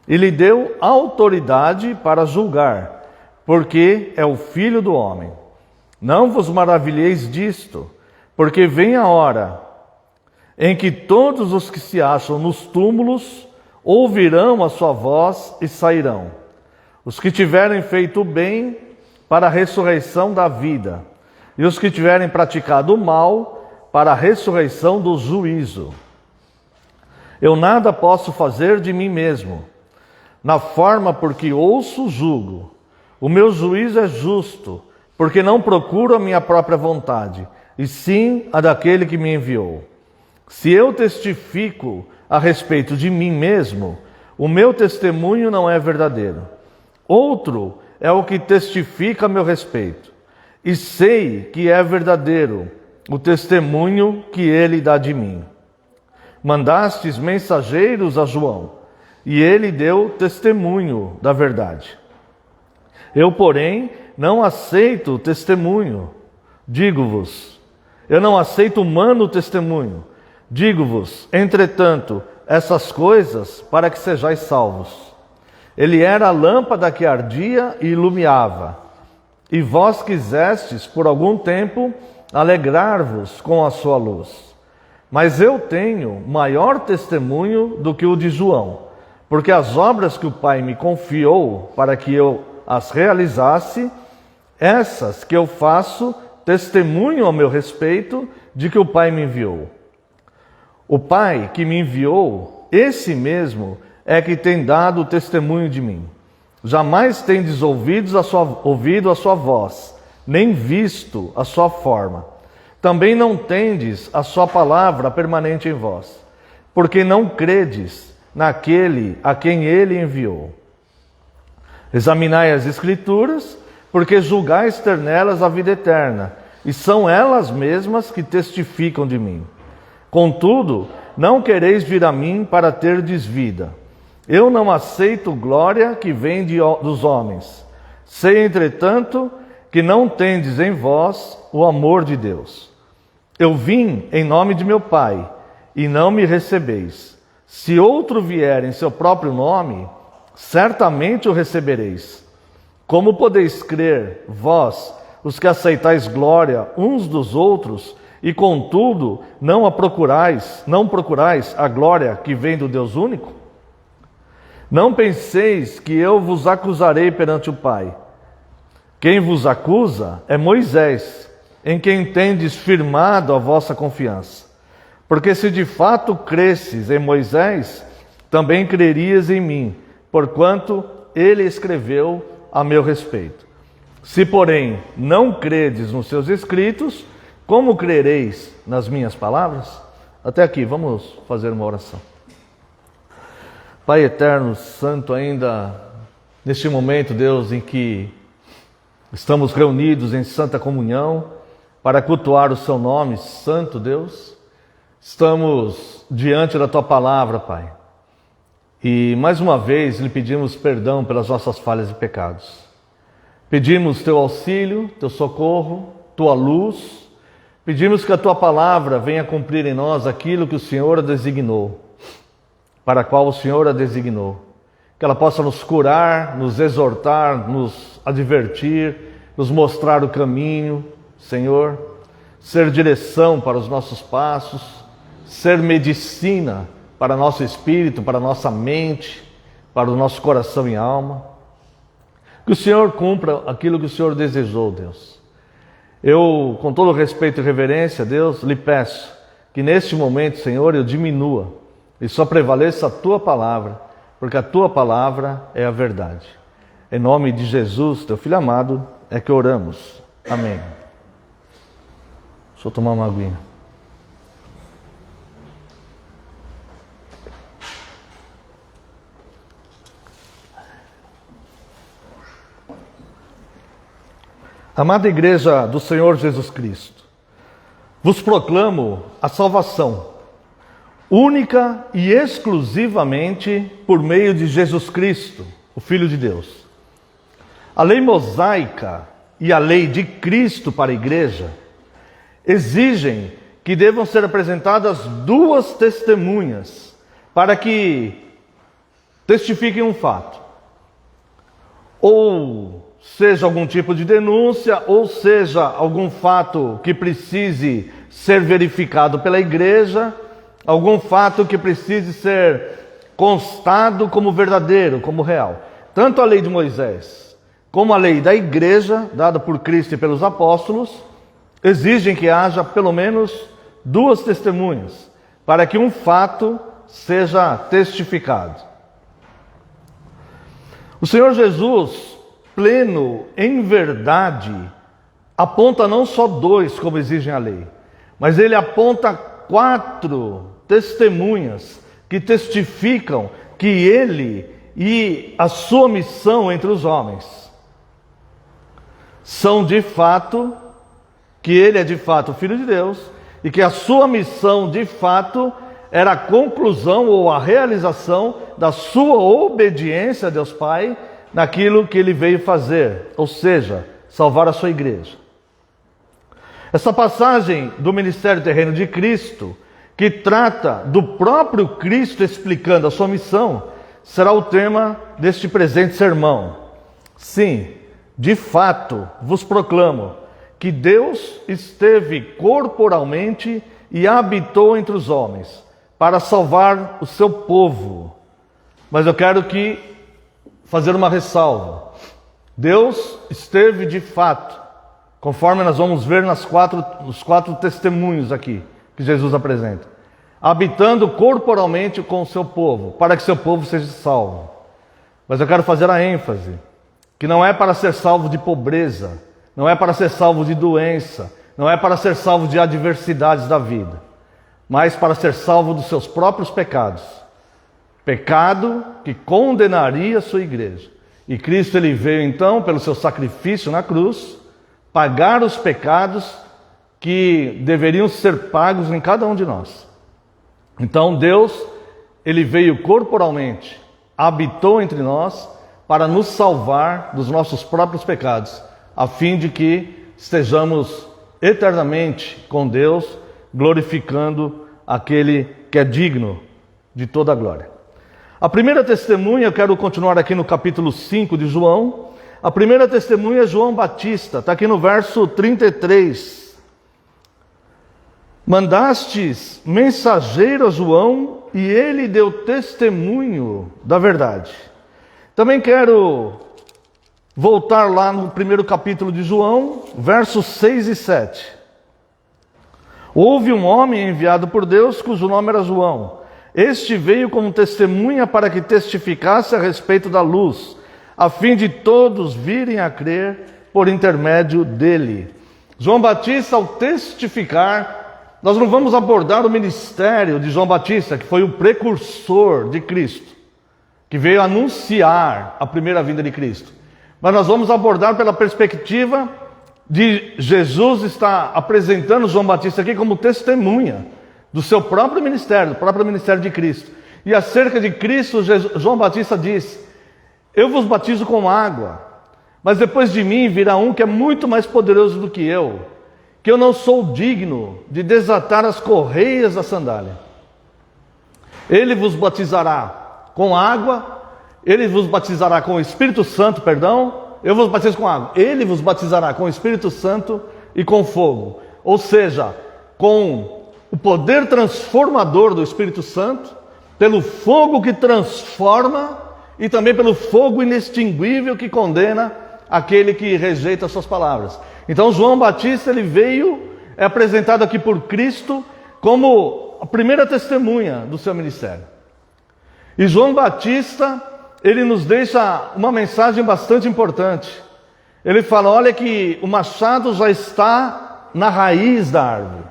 E lhe deu autoridade para julgar, porque é o Filho do homem. Não vos maravilheis disto, porque vem a hora em que todos os que se acham nos túmulos ouvirão a sua voz e sairão. Os que tiverem feito o bem para a ressurreição da vida, e os que tiverem praticado o mal para a ressurreição do juízo. Eu nada posso fazer de mim mesmo. Na forma por que ouço, julgo. O meu juízo é justo, porque não procuro a minha própria vontade, e sim a daquele que me enviou. Se eu testifico a respeito de mim mesmo, o meu testemunho não é verdadeiro. Outro é o que testifica a meu respeito. E sei que é verdadeiro o testemunho que ele dá de mim. Mandastes mensageiros a João, e ele deu testemunho da verdade. Eu, porém, não aceito o testemunho. Digo-vos, eu não aceito humano testemunho. Digo-vos, entretanto, essas coisas para que sejais salvos. Ele era a lâmpada que ardia e iluminava. E vós quisestes, por algum tempo, alegrar-vos com a sua luz. Mas eu tenho maior testemunho do que o de João, porque as obras que o Pai me confiou para que eu as realizasse, essas que eu faço, testemunho ao meu respeito de que o Pai me enviou. O Pai que me enviou, esse mesmo é que tem dado testemunho de mim. jamais tendes ouvido a sua voz, nem visto a sua forma. Também não tendes a sua palavra permanente em vós, porque não credes naquele a quem ele enviou. Examinai as Escrituras, porque julgais ter nelas a vida eterna, e são elas mesmas que testificam de mim. Contudo, não quereis vir a mim para terdes vida. Eu não aceito glória que vem dos homens. Sei, entretanto, que não tendes em vós o amor de Deus. Eu vim em nome de meu Pai, e não me recebeis. Se outro vier em seu próprio nome, certamente o recebereis. Como podeis crer, vós, os que aceitais glória uns dos outros, e contudo não procurais a glória que vem do Deus único? Não penseis que eu vos acusarei perante o Pai. Quem vos acusa é Moisés, em quem tendes firmado a vossa confiança. Porque se de fato cresces em Moisés, também crerias em mim, porquanto ele escreveu a meu respeito. Se, porém, não credes nos seus escritos, como crereis nas minhas palavras? Até aqui, vamos fazer uma oração. Pai eterno, santo, ainda neste momento, Deus, em que estamos reunidos em santa comunhão para cultuar o seu nome, santo Deus, estamos diante da tua palavra, Pai. E mais uma vez lhe pedimos perdão pelas nossas falhas e pecados. Pedimos teu auxílio, teu socorro, tua luz. Pedimos que a tua palavra venha cumprir em nós aquilo que o Senhor designou, para a qual o Senhor a designou. Que ela possa nos curar, nos exortar, nos advertir, nos mostrar o caminho, Senhor, ser direção para os nossos passos, ser medicina para nosso espírito, para nossa mente, para o nosso coração e alma. Que o Senhor cumpra aquilo que o Senhor desejou, Deus. Eu, com todo respeito e reverência, Deus, lhe peço que neste momento, Senhor, eu diminua e só prevaleça a tua palavra, porque a tua palavra é a verdade. Em nome de Jesus, teu Filho amado, é que oramos. Amém. Deixa eu tomar uma aguinha. Amada Igreja do Senhor Jesus Cristo, vos proclamo a salvação, única e exclusivamente por meio de Jesus Cristo, o Filho de Deus. A lei mosaica e a lei de Cristo para a Igreja exigem que devam ser apresentadas duas testemunhas para que testifiquem um fato. Ou seja algum tipo de denúncia, ou seja algum fato que precise ser verificado pela igreja, algum fato que precise ser constado como verdadeiro, como real. Tanto a lei de Moisés como a lei da igreja, dada por Cristo e pelos apóstolos, exigem que haja pelo menos duas testemunhas, para que um fato seja testificado. O Senhor Jesus, pleno em verdade, aponta não só dois, como exigem a lei, mas ele aponta 4 testemunhas que testificam que ele e a sua missão entre os homens são de fato, que ele é de fato o Filho de Deus, e que a sua missão de fato era a conclusão ou a realização da sua obediência a Deus Pai naquilo que ele veio fazer, ou seja, salvar a sua igreja. Essa passagem do ministério terreno de Cristo, que trata do próprio Cristo explicando a sua missão, será o tema deste presente sermão. Sim, de fato, vos proclamo que Deus esteve corporalmente e habitou entre os homens para salvar o seu povo. Mas eu quero fazer uma ressalva. Deus esteve de fato, conforme nós vamos ver nos 4 testemunhos aqui que Jesus apresenta, habitando corporalmente com o seu povo, para que seu povo seja salvo. Mas eu quero fazer a ênfase que não é para ser salvo de pobreza, não é para ser salvo de doença, não é para ser salvo de adversidades da vida, mas para ser salvo dos seus próprios pecados. Pecado que condenaria a sua igreja. E Cristo ele veio então, pelo seu sacrifício na cruz, pagar os pecados que deveriam ser pagos em cada um de nós. Então Deus, ele veio corporalmente, habitou entre nós para nos salvar dos nossos próprios pecados, a fim de que estejamos eternamente com Deus, glorificando aquele que é digno de toda a glória. A primeira testemunha, eu quero continuar aqui no capítulo 5 de João. A primeira testemunha é João Batista, está aqui no verso 33. Mandastes mensageiro a João, e ele deu testemunho da verdade. Também quero voltar lá no primeiro capítulo de João, versos 6 e 7. Houve um homem enviado por Deus, cujo nome era João. Este veio como testemunha para que testificasse a respeito da luz, a fim de todos virem a crer por intermédio dele. João Batista, ao testificar, nós não vamos abordar o ministério de João Batista, que foi o precursor de Cristo, que veio anunciar a primeira vinda de Cristo. Mas nós vamos abordar pela perspectiva de Jesus estar apresentando João Batista aqui como testemunha do seu próprio ministério, do próprio ministério de Cristo. E acerca de Cristo, João Batista diz: eu vos batizo com água, mas depois de mim virá um que é muito mais poderoso do que eu não sou digno de desatar as correias da sandália. Ele vos batizará com água, ele vos batizará com o Espírito Santo, eu vos batizo com água, ele vos batizará com o Espírito Santo e com fogo. Ou seja, com o poder transformador do Espírito Santo, pelo fogo que transforma e também pelo fogo inextinguível que condena aquele que rejeita as suas palavras. Então João Batista, ele veio, é apresentado aqui por Cristo como a primeira testemunha do seu ministério. E João Batista, ele nos deixa uma mensagem bastante importante. Ele fala: olha que o machado já está na raiz da árvore.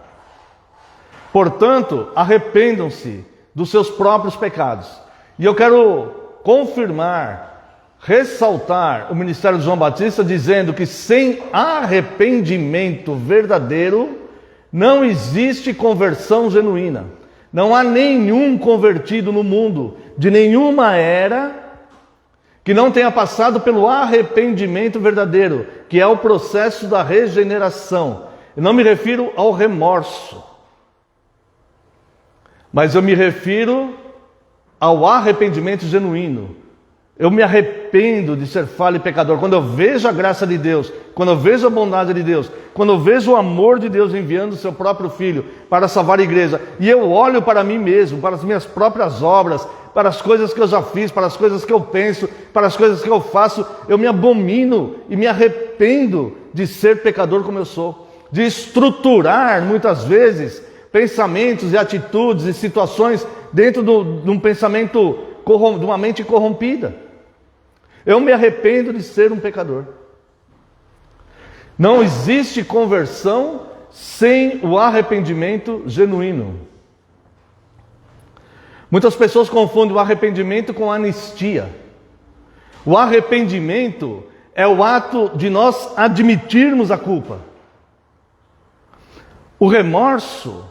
Portanto, arrependam-se dos seus próprios pecados. E eu quero confirmar, ressaltar o ministério de João Batista, dizendo que sem arrependimento verdadeiro, não existe conversão genuína. Não há nenhum convertido no mundo, de nenhuma era, que não tenha passado pelo arrependimento verdadeiro, que é o processo da regeneração. Eu não me refiro ao remorso, mas eu me refiro ao arrependimento genuíno. Eu me arrependo de ser falho e pecador. Quando eu vejo a graça de Deus, quando eu vejo a bondade de Deus, quando eu vejo o amor de Deus enviando o seu próprio Filho para salvar a igreja, e eu olho para mim mesmo, para as minhas próprias obras, para as coisas que eu já fiz, para as coisas que eu penso, para as coisas que eu faço, eu me abomino e me arrependo de ser pecador como eu sou, de estruturar muitas vezes pensamentos e atitudes e situações dentro de um pensamento, de uma mente corrompida. Eu me arrependo de ser um pecador. Não existe conversão sem o arrependimento genuíno. Muitas pessoas confundem o arrependimento com anistia. O arrependimento é o ato de nós admitirmos a culpa. O remorso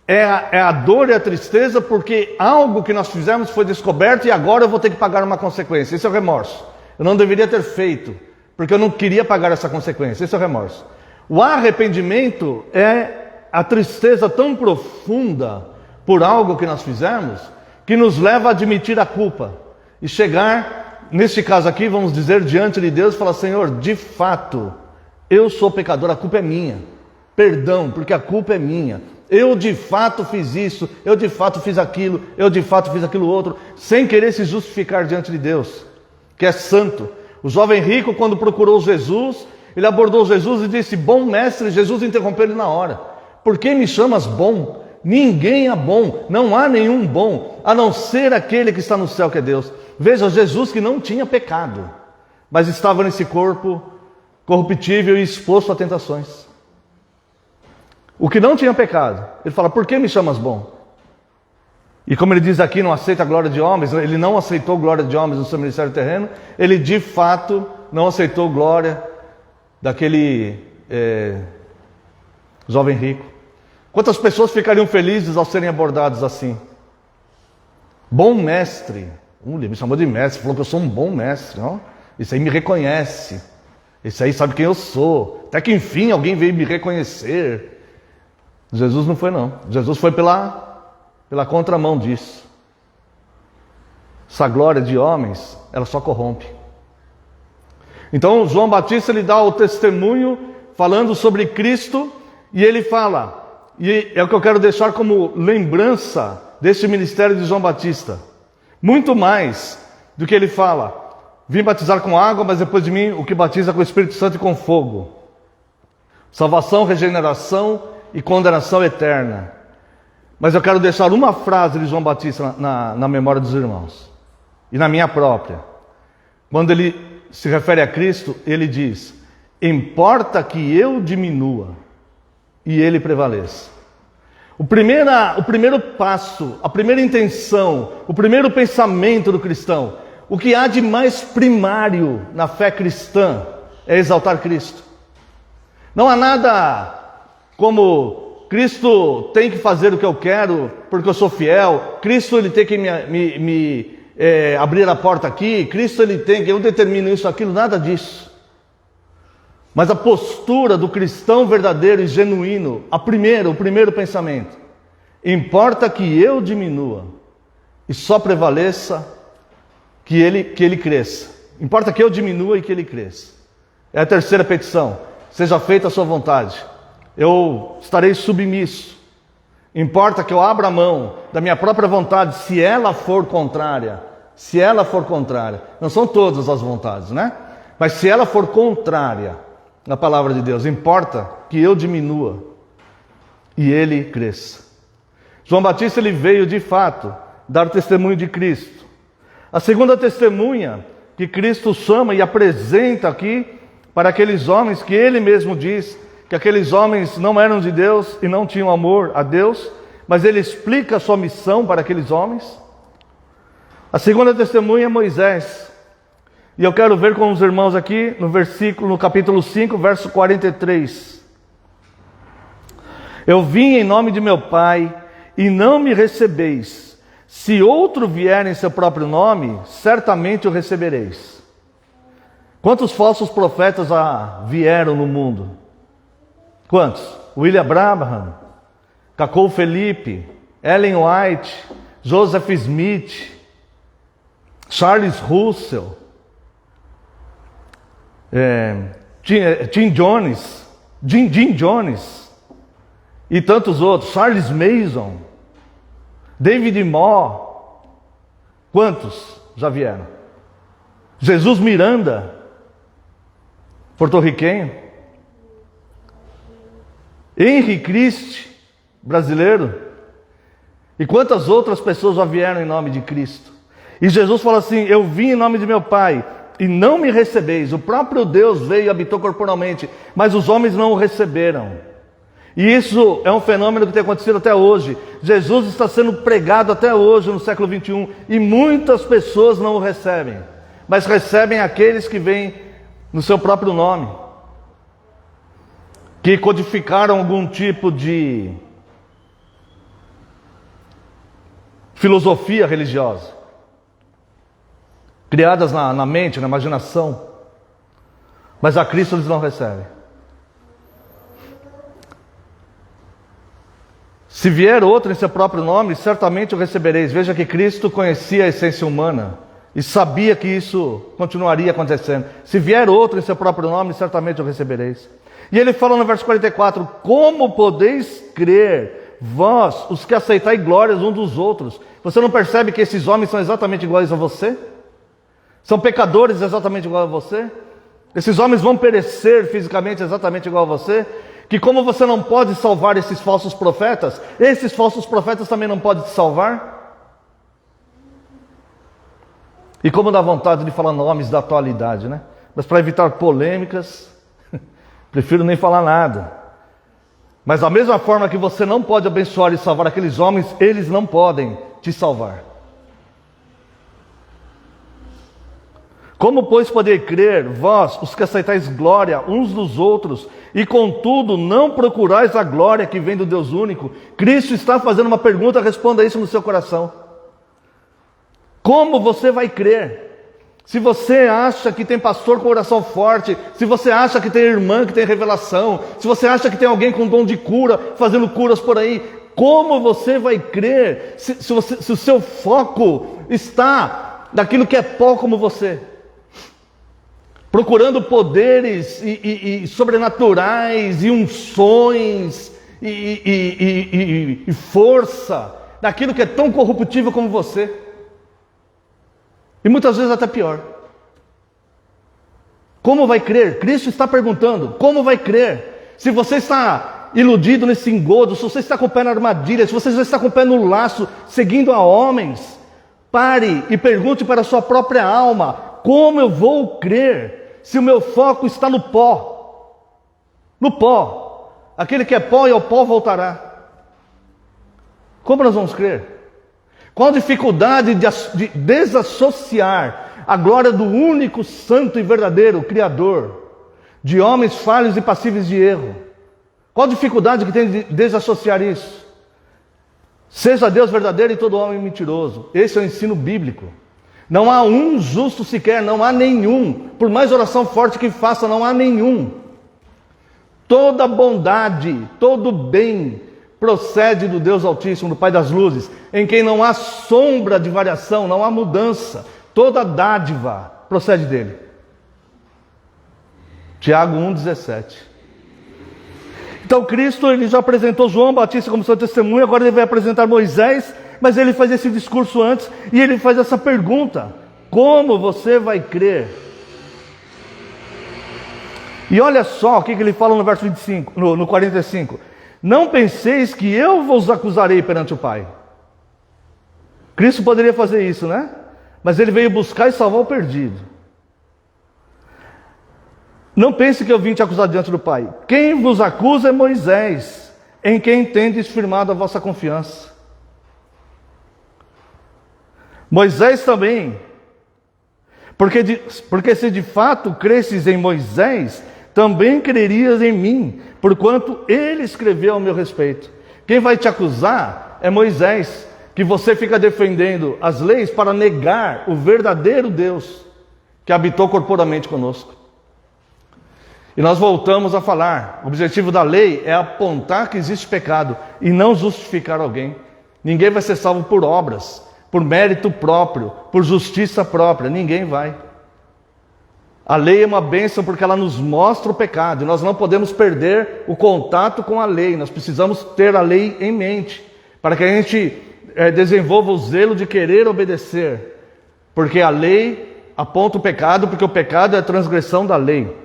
é a dor e a tristeza porque algo que nós fizemos foi descoberto e agora eu vou ter que pagar uma consequência. Esse é o remorso. Eu não deveria ter feito, porque eu não queria pagar essa consequência. Esse é o remorso. O arrependimento é a tristeza tão profunda por algo que nós fizemos, que nos leva a admitir a culpa. E chegar, neste caso aqui, vamos dizer, diante de Deus e falar: Senhor, de fato, eu sou pecador, a culpa é minha. Perdão, porque a culpa é minha. Eu de fato fiz isso, eu de fato fiz aquilo, eu de fato fiz aquilo outro, sem querer se justificar diante de Deus, que é santo. O jovem rico, quando procurou Jesus, ele abordou Jesus e disse: bom mestre. Jesus interrompeu ele na hora: por que me chamas bom? Ninguém é bom, não há nenhum bom, a não ser aquele que está no céu, que é Deus. Veja, Jesus que não tinha pecado, mas estava nesse corpo corruptível e exposto a tentações. O que não tinha pecado, ele fala, por que me chamas bom? E como ele diz aqui, não aceita a glória de homens, ele não aceitou glória de homens no seu ministério terreno, ele de fato não aceitou glória daquele jovem rico. Quantas pessoas ficariam felizes ao serem abordados assim? Bom mestre. Ele me chamou de mestre, falou que eu sou um bom mestre. Ó. Esse aí me reconhece. Esse aí sabe quem eu sou. Até que enfim alguém veio me reconhecer. Jesus não foi não. Jesus foi pela contramão disso. Essa glória de homens, ela só corrompe. Então João Batista ele dá o testemunho falando sobre Cristo e ele fala, e é o que eu quero deixar como lembrança deste ministério de João Batista. Muito mais do que ele fala, vim batizar com água, mas depois de mim o que batiza com o Espírito Santo e com fogo. Salvação, regeneração e condenação eterna. Mas eu quero deixar uma frase de João Batista na memória dos irmãos. E na minha própria. Quando ele se refere a Cristo, ele diz, importa que eu diminua e ele prevaleça. O primeiro passo, a primeira intenção, o primeiro pensamento do cristão, o que há de mais primário na fé cristã é exaltar Cristo. Não há nada como Cristo tem que fazer o que eu quero porque eu sou fiel, Cristo ele tem que abrir a porta aqui, Cristo ele tem que eu determino isso, aquilo, nada disso. Mas a postura do cristão verdadeiro e genuíno, o primeiro pensamento, importa que eu diminua e só prevaleça que ele cresça. Importa que eu diminua e que ele cresça. É a terceira petição, seja feita a sua vontade. Eu estarei submisso. Importa que eu abra a mão da minha própria vontade, se ela for contrária. Se ela for contrária. Não são todas as vontades, né? Mas se ela for contrária na palavra de Deus, importa que eu diminua e ele cresça. João Batista ele veio de fato dar testemunho de Cristo. A segunda testemunha que Cristo chama e apresenta aqui para aqueles homens que ele mesmo diz que aqueles homens não eram de Deus e não tinham amor a Deus, mas ele explica a sua missão para aqueles homens. A segunda testemunha é Moisés. E eu quero ver com os irmãos aqui no capítulo 5, verso 43. Eu vim em nome de meu Pai e não me recebeis. Se outro vier em seu próprio nome, certamente o recebereis. Quantos falsos profetas vieram no mundo? Quantos? William Branham, Cacol Felipe, Ellen White, Joseph Smith, Charles Russell, Jim Jones e tantos outros, Charles Mason, David Moore, quantos já vieram? Jesus Miranda, porto-riquenho, Henry Christ, brasileiro, e quantas outras pessoas já vieram em nome de Cristo? E Jesus fala assim, eu vim em nome de meu Pai, e não me recebeis. O próprio Deus veio e habitou corporalmente, mas os homens não o receberam. E isso é um fenômeno que tem acontecido até hoje. Jesus está sendo pregado até hoje no século 21, e muitas pessoas não o recebem, mas recebem aqueles que vêm no seu próprio nome, que codificaram algum tipo de filosofia religiosa, criadas na mente, na imaginação, mas a Cristo eles não recebem. Se vier outro em seu próprio nome, certamente o recebereis. Veja que Cristo conhecia a essência humana e sabia que isso continuaria acontecendo. Se vier outro em seu próprio nome, certamente o recebereis. E ele fala no verso 44, como podeis crer, vós, os que aceitai glórias uns dos outros? Você não percebe que esses homens são exatamente iguais a você? São pecadores exatamente igual a você? Esses homens vão perecer fisicamente exatamente igual a você? Que como você não pode salvar esses falsos profetas, esses falsos profetas também não podem te salvar? E como dá vontade de falar nomes da atualidade, né? Mas para evitar polêmicas, prefiro nem falar nada. Mas da mesma forma que você não pode abençoar e salvar aqueles homens, eles não podem te salvar. Como, pois, poder crer, vós, os que aceitais glória uns dos outros, e contudo não procurais a glória que vem do Deus único? Cristo está fazendo uma pergunta, responda isso no seu coração. Como você vai crer? Se você acha que tem pastor com oração forte, se você acha que tem irmã que tem revelação, se você acha que tem alguém com dom de cura, fazendo curas por aí, como você vai crer se o seu foco está naquilo que é pó como você? Procurando poderes e sobrenaturais e unções e força daquilo que é tão corruptível como você. E muitas vezes até pior. Como vai crer? Cristo está perguntando, como vai crer? Se você está iludido nesse engodo, se você está com o pé na armadilha, se você já está com o pé no laço, seguindo a homens, pare e pergunte para a sua própria alma, como eu vou crer se o meu foco está no pó? No pó. Aquele que é pó e ao pó voltará. Como nós vamos crer? Qual a dificuldade de desassociar a glória do único santo e verdadeiro Criador de homens falhos e passíveis de erro? Qual a dificuldade que tem de desassociar isso? Seja Deus verdadeiro e todo homem mentiroso. Esse é o ensino bíblico. Não há um justo sequer, não há nenhum. Por mais oração forte que faça, não há nenhum. Toda bondade, todo bem procede do Deus Altíssimo, do Pai das Luzes, em quem não há sombra de variação, não há mudança. Toda dádiva procede dele. Tiago 1,17. Então Cristo, ele já apresentou João Batista como seu testemunho, agora ele vai apresentar Moisés, mas ele faz esse discurso antes e ele faz essa pergunta: como você vai crer? E olha só o que ele fala no verso 25, no 45. Não penseis que eu vos acusarei perante o Pai. Cristo poderia fazer isso, né? Mas ele veio buscar e salvar o perdido. Não pense que eu vim te acusar diante do Pai. Quem vos acusa é Moisés, em quem tendes firmado a vossa confiança. Moisés também. Porque se de fato cresces em Moisés, também crerias em mim, porquanto ele escreveu ao meu respeito. Quem vai te acusar é Moisés, que você fica defendendo as leis para negar o verdadeiro Deus que habitou corporamente conosco. E nós voltamos a falar, o objetivo da lei é apontar que existe pecado e não justificar alguém. Ninguém vai ser salvo por obras, por mérito próprio, por justiça própria, ninguém vai. A lei é uma bênção porque ela nos mostra o pecado, e nós não podemos perder o contato com a lei, nós precisamos ter a lei em mente, para que a gente desenvolva o zelo de querer obedecer, porque a lei aponta o pecado, porque o pecado é a transgressão da lei.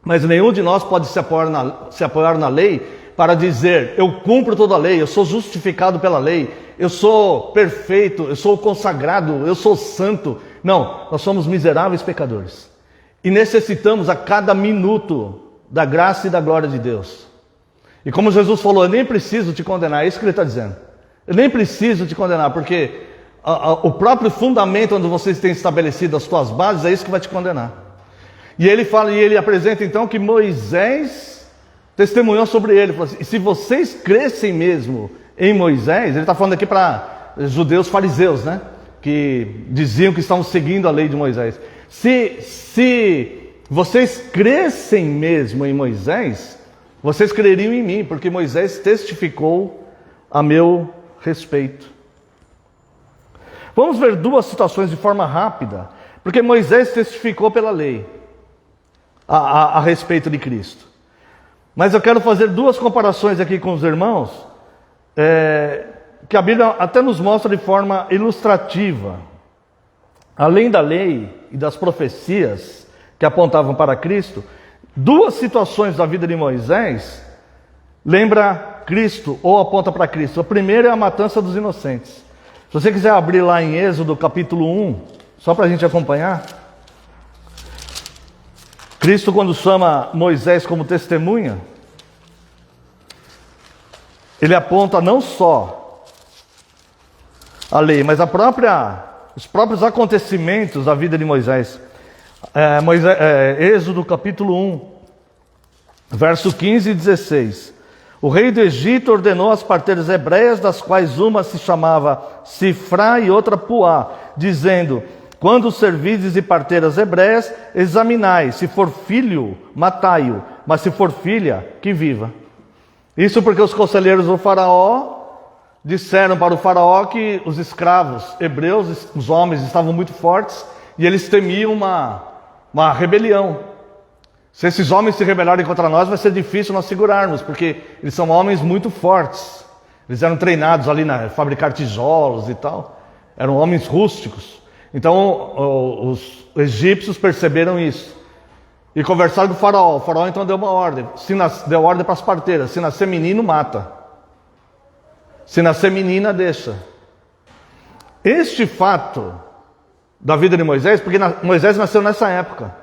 Mas nenhum de nós pode se apoiar na lei para dizer, eu cumpro toda a lei, eu sou justificado pela lei, eu sou perfeito, eu sou consagrado, eu sou santo. Não, nós somos miseráveis pecadores. E necessitamos a cada minuto da graça e da glória de Deus. E como Jesus falou, eu nem preciso te condenar, é isso que ele está dizendo. Eu nem preciso te condenar, porque o próprio fundamento onde vocês têm estabelecido as suas bases, é isso que vai te condenar. E ele fala, e ele apresenta então que Moisés testemunhou sobre ele. Falou assim, se vocês crescem mesmo em Moisés, ele está falando aqui para judeus fariseus, né? Que diziam que estavam seguindo a lei de Moisés. Se vocês crescem mesmo em Moisés, vocês creriam em mim, porque Moisés testificou a meu respeito. Vamos ver duas situações de forma rápida, porque Moisés testificou pela lei a respeito de Cristo. Mas eu quero fazer duas comparações aqui com os irmãos, que a Bíblia até nos mostra de forma ilustrativa. Além da lei e das profecias que apontavam para Cristo, duas situações da vida de Moisés lembra Cristo ou aponta para Cristo. A primeira é a matança dos inocentes. Se você quiser abrir lá em Êxodo capítulo 1, só para a gente acompanhar. Cristo, quando chama Moisés como testemunha, ele aponta não só a lei, mas os próprios acontecimentos da vida de Moisés. Êxodo capítulo 1, verso 15 e 16. O rei do Egito ordenou às parteiras hebreias, das quais uma se chamava Sifrá e outra Puá, dizendo: quando servides e parteiras hebreias, examinai, se for filho, matai-o, mas se for filha, que viva. Isso porque os conselheiros do faraó disseram para o faraó que os escravos hebreus, os homens, estavam muito fortes e eles temiam uma rebelião. Se esses homens se rebelarem contra nós, vai ser difícil nós segurarmos, porque eles são homens muito fortes. Eles eram treinados ali a fabricar tijolos e tal. Eram homens rústicos. Então os egípcios perceberam isso e conversaram com o faraó. O faraó então deu uma ordem, deu ordem para as parteiras: se nascer menino, mata; se nascer menina, deixa. Este fato da vida de Moisés, porque Moisés nasceu nessa época,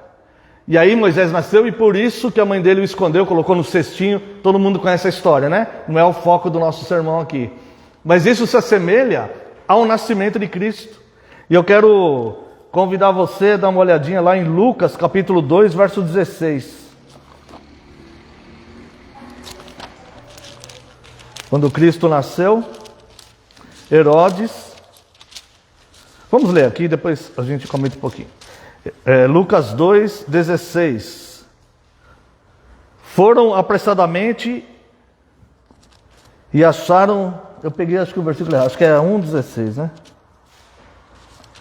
e aí Moisés nasceu e por isso que a mãe dele o escondeu, colocou no cestinho. Todo mundo conhece a história, né? Não é o foco do nosso sermão aqui, mas isso se assemelha ao nascimento de Cristo. E eu quero convidar você a dar uma olhadinha lá em Lucas capítulo 2, verso 16. Quando Cristo nasceu, Herodes... Vamos ler aqui, depois a gente comenta um pouquinho. Lucas 2, 16. Foram apressadamente e acharam... Eu peguei, acho que o versículo errado, acho que é 1,16, né?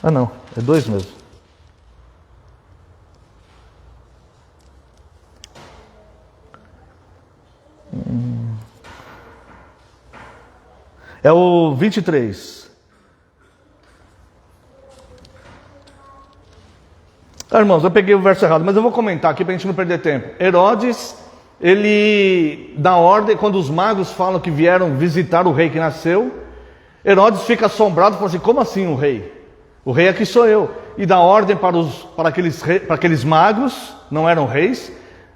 Ah não, é 2 mesmo. É o 23. Irmãos, eu peguei o verso errado, mas eu vou comentar aqui para a gente não perder tempo. Herodes, ele dá ordem, quando os magos falam que vieram visitar o rei que nasceu, Herodes fica assombrado e fala assim: como assim o rei? O rei aqui sou eu. E dá ordem para aqueles magos, não eram reis,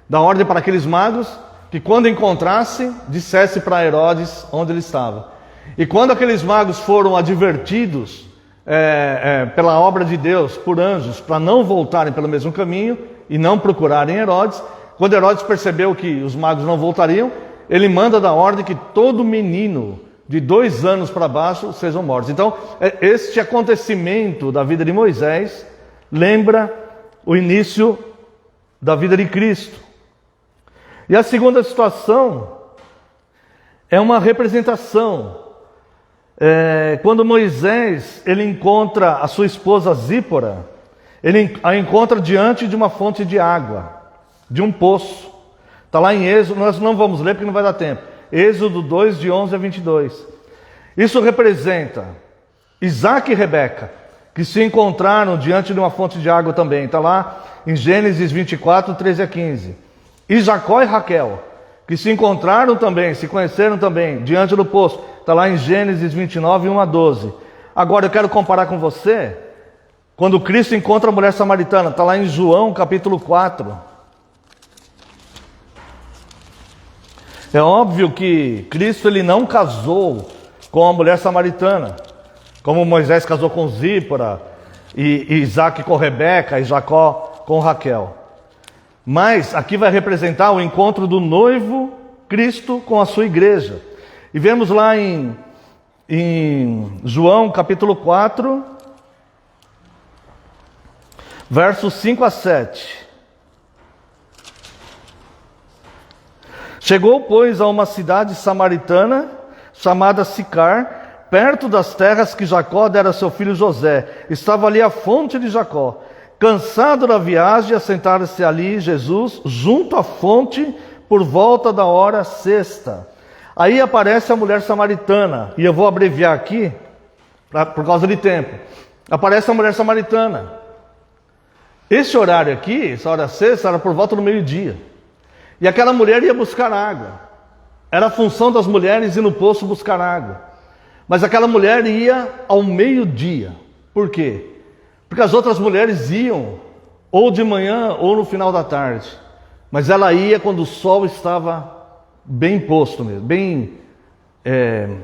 dá ordem para aqueles magos que quando encontrasse, dissesse para Herodes onde ele estava. E quando aqueles magos foram advertidos pela obra de Deus, por anjos, para não voltarem pelo mesmo caminho e não procurarem Herodes, quando Herodes percebeu que os magos não voltariam, ele manda dar ordem que todo menino de 2 anos para baixo sejam mortos. Então, este acontecimento da vida de Moisés lembra o início da vida de Cristo. E a segunda situação é uma representação. Quando Moisés ele encontra a sua esposa Zípora, ele a encontra diante de uma fonte de água, de um poço. Está lá em Êxodo, nós não vamos ler porque não vai dar tempo. Êxodo 2, de 11 a 22. Isso representa Isaac e Rebeca, que se encontraram diante de uma fonte de água também. Está lá em Gênesis 24, 13 a 15. E Jacó e Raquel, que se encontraram também, se conheceram também, diante do poço. Está lá em Gênesis 29, 1 a 12. Agora eu quero comparar com você, quando Cristo encontra a mulher samaritana. Está lá em João capítulo 4. É óbvio que Cristo ele não casou com a mulher samaritana, como Moisés casou com Zípora, e Isaac com Rebeca, e Jacó com Raquel. Mas aqui vai representar o encontro do noivo Cristo com a sua igreja. E vemos lá em João capítulo 4, versos 5 a 7. Chegou, pois, a uma cidade samaritana, chamada Sicar, perto das terras que Jacó dera a seu filho José. Estava ali a fonte de Jacó. Cansado da viagem, assentara-se ali Jesus, junto à fonte, por volta da hora sexta. Aí aparece a mulher samaritana, e eu vou abreviar aqui, por causa de tempo. Aparece a mulher samaritana. Esse horário aqui, essa hora sexta, era por volta do meio-dia. E aquela mulher ia buscar água. Era a função das mulheres ir no poço buscar água. Mas aquela mulher ia ao meio-dia. Por quê? Porque as outras mulheres iam, ou de manhã ou no final da tarde. Mas ela ia quando o sol estava bem posto mesmo, bem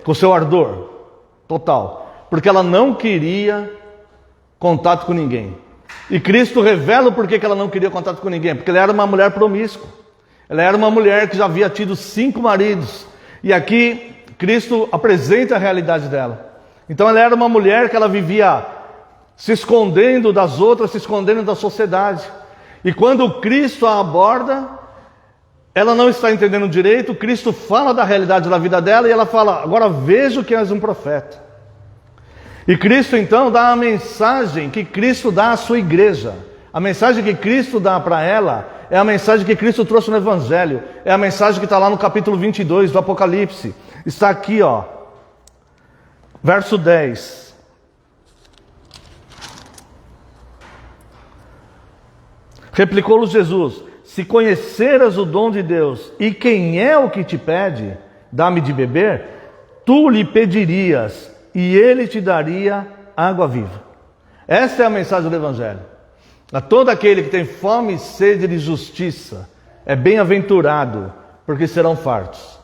com seu ardor total. Porque ela não queria contato com ninguém. E Cristo revela o porquê que ela não queria contato com ninguém. Porque ela era uma mulher promíscua. Ela era uma mulher que já havia tido 5 maridos. E aqui Cristo apresenta a realidade dela. Então ela era uma mulher que ela vivia se escondendo das outras, se escondendo da sociedade. E quando Cristo a aborda, ela não está entendendo direito. Cristo fala da realidade da vida dela e ela fala: agora vejo que és um profeta. E Cristo então dá a mensagem que Cristo dá à sua igreja. A mensagem que Cristo dá para ela é a mensagem que Cristo trouxe no Evangelho. É a mensagem que está lá no capítulo 22 do Apocalipse. Está aqui, ó, verso 10. Replicou-lhe Jesus: se conheceras o dom de Deus e quem é o que te pede, dá-me de beber, tu lhe pedirias e ele te daria água viva. Essa é a mensagem do Evangelho. A todo aquele que tem fome e sede de justiça é bem-aventurado, porque serão fartos.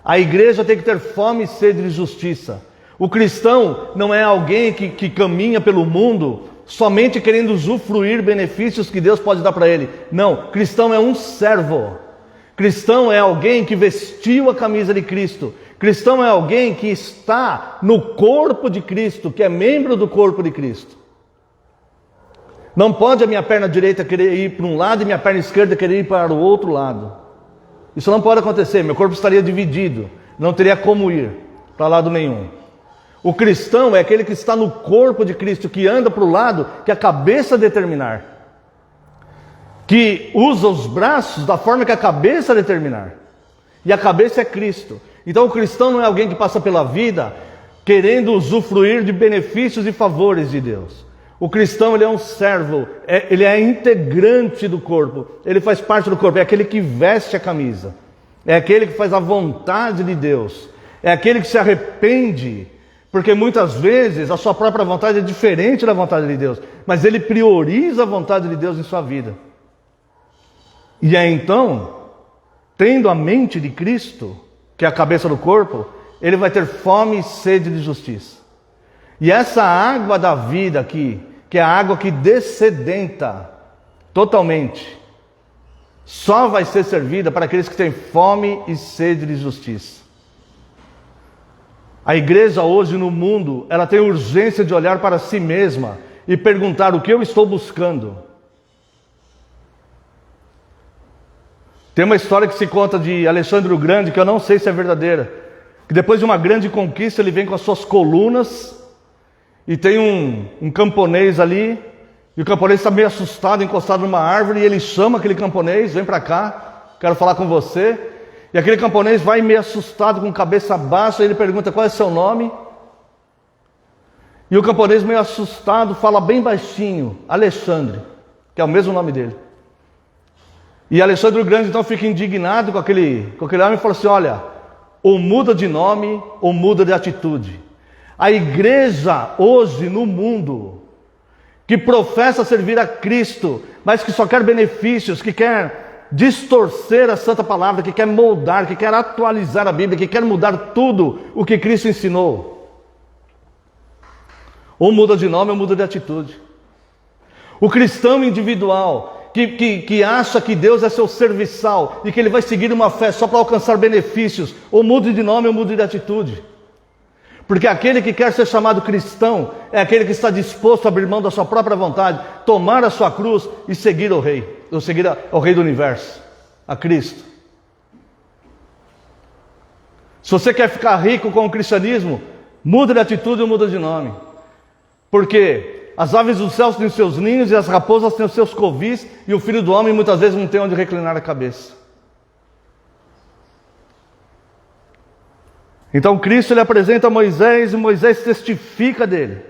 A igreja tem que ter fome e sede de justiça. O cristão não é alguém que caminha pelo mundo somente querendo usufruir benefícios que Deus pode dar para ele. Não, cristão é um servo. Cristão é alguém que vestiu a camisa de Cristo. Cristão é alguém que está no corpo de Cristo, que é membro do corpo de Cristo. Não pode a minha perna direita querer ir para um lado e minha perna esquerda querer ir para o outro lado. Isso não pode acontecer, meu corpo estaria dividido, não teria como ir para lado nenhum. O cristão é aquele que está no corpo de Cristo, que anda para o lado que a cabeça determinar, que usa os braços da forma que a cabeça determinar, e a cabeça é Cristo. Então o cristão não é alguém que passa pela vida querendo usufruir de benefícios e favores de Deus. O cristão, ele é um servo, ele é integrante do corpo, ele faz parte do corpo, é aquele que veste a camisa, é aquele que faz a vontade de Deus, é aquele que se arrepende, porque muitas vezes a sua própria vontade é diferente da vontade de Deus, mas ele prioriza a vontade de Deus em sua vida. E é então, tendo a mente de Cristo, que é a cabeça do corpo, ele vai ter fome e sede de justiça. E essa água da vida aqui, que é a água que dessedenta totalmente, só vai ser servida para aqueles que têm fome e sede de justiça. A igreja hoje no mundo, ela tem urgência de olhar para si mesma e perguntar: o que eu estou buscando? Tem uma história que se conta de Alexandre o Grande, que eu não sei se é verdadeira, que depois de uma grande conquista ele vem com as suas colunas e tem um camponês ali, e o camponês está meio assustado, encostado numa árvore, e ele chama aquele camponês: vem para cá, quero falar com você. E aquele camponês vai meio assustado, com cabeça baixa, e ele pergunta: qual é seu nome? E o camponês, meio assustado, fala bem baixinho: Alexandre, que é o mesmo nome dele. E Alexandre o Grande então fica indignado com aquele homem e fala assim: olha, ou muda de nome ou muda de atitude. A igreja hoje no mundo, que professa servir a Cristo, mas que só quer benefícios, que quer distorcer a santa palavra, que quer moldar, que quer atualizar a Bíblia, que quer mudar tudo o que Cristo ensinou, ou muda de nome ou muda de atitude. O cristão individual que acha que Deus é seu serviçal e que ele vai seguir uma fé só para alcançar benefícios, ou mude de nome ou mude de atitude. Porque aquele que quer ser chamado cristão é aquele que está disposto a abrir mão da sua própria vontade, tomar a sua cruz e seguir o Rei, ou seguir ao Rei do Universo, a Cristo. Se você quer ficar rico com o cristianismo, muda de atitude ou muda de nome. Porque as aves do céu têm seus ninhos e as raposas têm os seus covis, e o Filho do Homem muitas vezes não tem onde reclinar a cabeça. Então Cristo ele apresenta Moisés e Moisés testifica dele.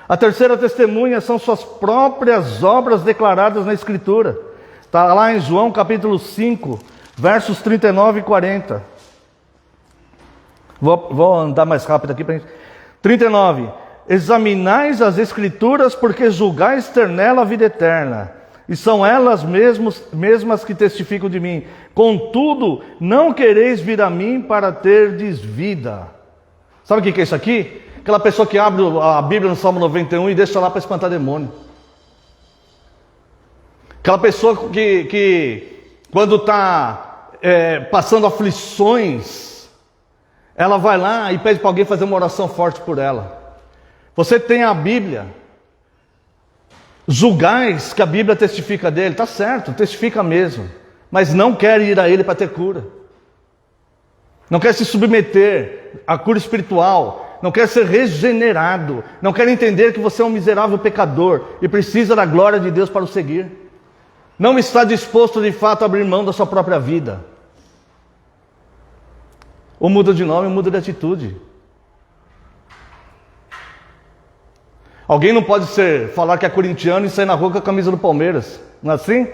A terceira testemunha são suas próprias obras declaradas na Escritura. Está lá em João capítulo 5, versos 39 e 40. Vou andar mais rápido aqui para a gente. 39. examinais as Escrituras, porque julgais ter nela a vida eterna, e são elas mesmas que testificam de mim. Contudo, não quereis vir a mim para terdes vida. Sabe o que é isso aqui? Aquela pessoa que abre a Bíblia no Salmo 91 e deixa lá para espantar demônio. Aquela pessoa que quando está passando aflições, ela vai lá e pede para alguém fazer uma oração forte por ela. Você tem a Bíblia, julgais que a Bíblia testifica dele, está certo, testifica mesmo, mas não quer ir a ele para ter cura, não quer se submeter à cura espiritual, não quer ser regenerado, não quer entender que você é um miserável pecador e precisa da glória de Deus para o seguir, não está disposto de fato a abrir mão da sua própria vida. Ou muda de nome ou muda de atitude. Alguém não pode falar que é corintiano e sair na rua com a camisa do Palmeiras. Não é assim?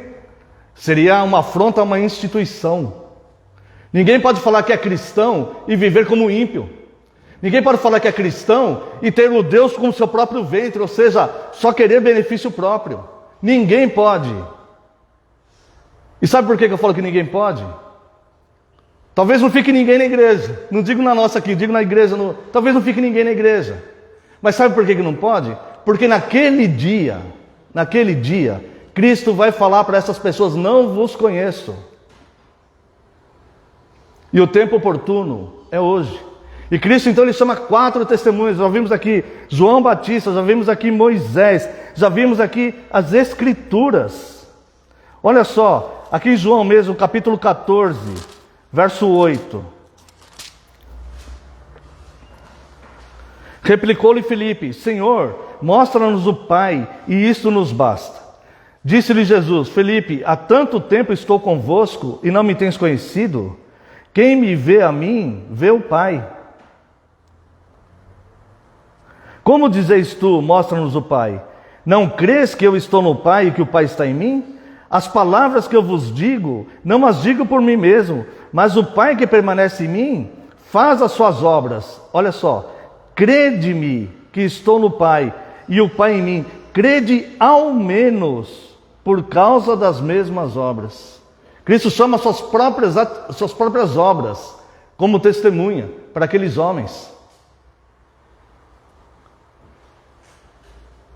Seria uma afronta a uma instituição. Ninguém pode falar que é cristão e viver como ímpio. Ninguém pode falar que é cristão e ter o Deus como seu próprio ventre, ou seja, só querer benefício próprio. Ninguém pode. E sabe por que eu falo que ninguém pode? Talvez não fique ninguém na igreja. Não digo na nossa aqui, digo na igreja. Talvez não fique ninguém na igreja. Mas sabe por que não pode? Porque naquele dia, Cristo vai falar para essas pessoas: não vos conheço. E o tempo oportuno é hoje. E Cristo então ele chama 4 testemunhas. Já vimos aqui João Batista, já vimos aqui Moisés, já vimos aqui as Escrituras. Olha só, aqui em João mesmo, capítulo 14, verso 8. Replicou-lhe Filipe: Senhor, mostra-nos o Pai, e isto nos basta. Disse-lhe Jesus: Filipe, há tanto tempo estou convosco e não me tens conhecido? Quem me vê a mim, vê o Pai. Como dizeis tu, mostra-nos o Pai? Não crês que eu estou no Pai e que o Pai está em mim? As palavras que eu vos digo, não as digo por mim mesmo, mas o Pai que permanece em mim, faz as suas obras. Olha só. Crede-me que estou no Pai e o Pai em mim. Crede ao menos por causa das mesmas obras. Cristo chama suas próprias obras como testemunha para aqueles homens.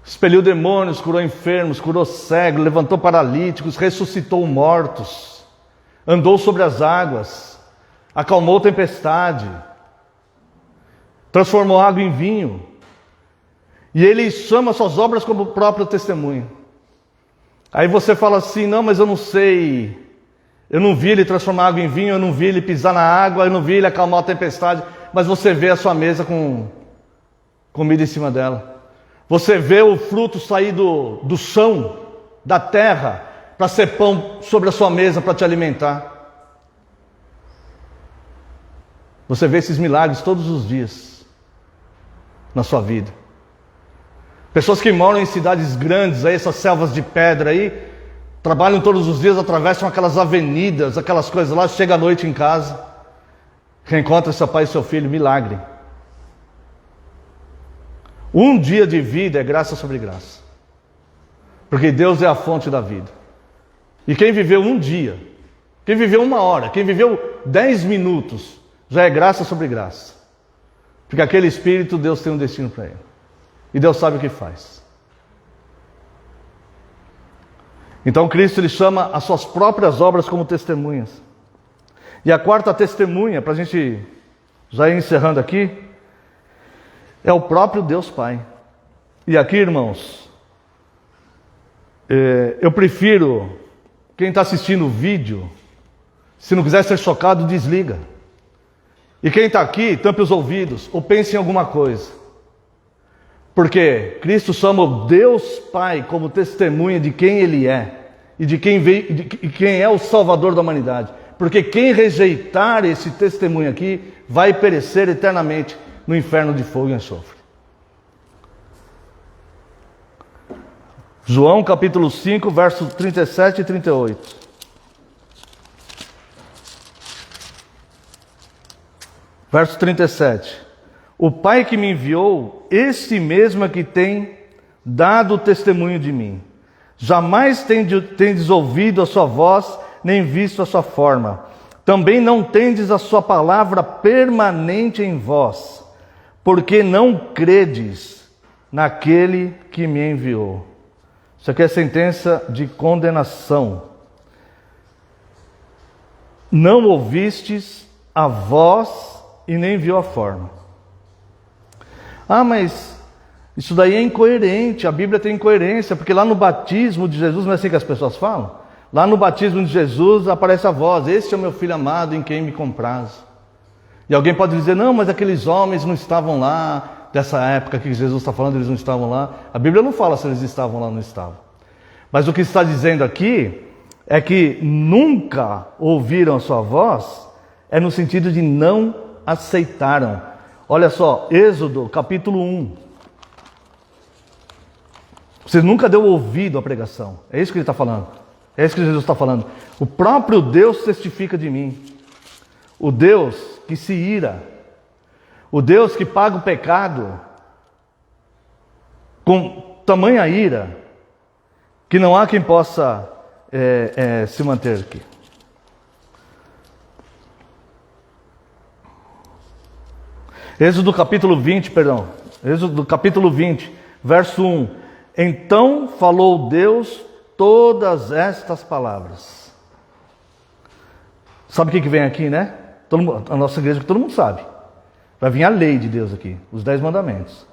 Expeliu demônios, curou enfermos, curou cegos, levantou paralíticos, ressuscitou mortos, andou sobre as águas, acalmou tempestade, transformou água em vinho. E ele chama suas obras como próprio testemunho. Aí você fala assim: não, mas eu não sei, eu não vi ele transformar água em vinho, eu não vi ele pisar na água, eu não vi ele acalmar a tempestade. Mas você vê a sua mesa com comida em cima dela. Você vê o fruto sair do chão, da terra, para ser pão sobre a sua mesa para te alimentar. Você vê esses milagres todos os dias na sua vida. Pessoas que moram em cidades grandes, aí, essas selvas de pedra aí, trabalham todos os dias, atravessam aquelas avenidas, aquelas coisas lá, chega à noite em casa, reencontra seu pai e seu filho, milagre. Um dia de vida é graça sobre graça, porque Deus é a fonte da vida. E quem viveu um dia, quem viveu 1 hora, quem viveu 10 minutos, já é graça sobre graça, porque aquele espírito, Deus tem um destino para ele, e Deus sabe o que faz. Então Cristo ele chama as suas próprias obras como testemunhas. E a quarta testemunha, para a gente já ir encerrando aqui, é o próprio Deus Pai. E aqui, irmãos, eu prefiro, quem está assistindo o vídeo, se não quiser ser chocado, desliga. E quem está aqui, tampe os ouvidos, ou pense em alguma coisa. Porque Cristo chama o Deus Pai como testemunha de quem Ele é, e de quem veio, de quem é o Salvador da humanidade. Porque quem rejeitar esse testemunho aqui, vai perecer eternamente no inferno de fogo e enxofre. João capítulo 5, versos 37 e 38. Verso 37. O Pai que me enviou, esse mesmo é que tem dado testemunho de mim. Jamais tendes ouvido a sua voz, nem visto a sua forma. Também não tendes a sua palavra permanente em vós, porque não credes naquele que me enviou. Isso aqui é sentença de condenação. Não ouvistes a voz e nem viu a forma. Ah, mas isso daí é incoerente, a Bíblia tem incoerência, porque lá no batismo de Jesus, não é assim que as pessoas falam? Lá no batismo de Jesus aparece a voz, este é o meu filho amado em quem me comprazo. E alguém pode dizer, não, mas aqueles homens não estavam lá, dessa época que Jesus está falando, eles não estavam lá. A Bíblia não fala se eles estavam lá ou não estavam. Mas o que está dizendo aqui é que nunca ouviram a sua voz, é no sentido de não aceitaram. Olha só, Êxodo capítulo 1. Você nunca deu ouvido à pregação. É isso que ele está falando. É isso que Jesus está falando. O próprio Deus testifica de mim. O Deus que se ira. O Deus que paga o pecado com tamanha ira que não há quem possa se manter aqui. Êxodo capítulo 20, Êxodo capítulo 20, verso 1. Então falou Deus todas estas palavras. Sabe o que vem aqui, né? A nossa igreja, que todo mundo sabe. Vai vir a lei de Deus aqui, os 10 mandamentos.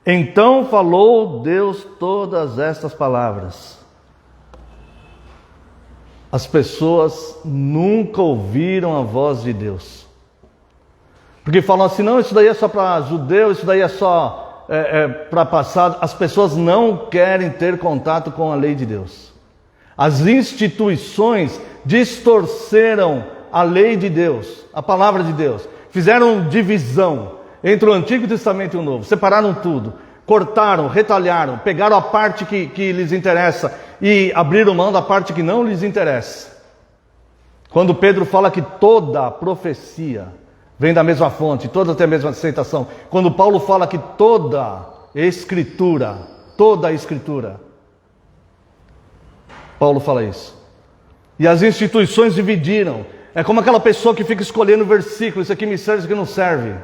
Então falou Deus todas estas palavras. As pessoas nunca ouviram a voz de Deus. Porque falam assim, não, isso daí é só para judeu, isso daí é só para passado. As pessoas não querem ter contato com a lei de Deus. As instituições distorceram a lei de Deus, a palavra de Deus. Fizeram divisão entre o Antigo Testamento e o Novo. Separaram tudo. Cortaram, retalharam, pegaram a parte que lhes interessa e abriram mão da parte que não lhes interessa. Quando Pedro fala que toda a profecia vem da mesma fonte, toda tem a mesma aceitação. Quando Paulo fala que toda a Escritura, Paulo fala isso. E as instituições dividiram. É como aquela pessoa que fica escolhendo o versículo, isso aqui me serve, isso aqui não serve.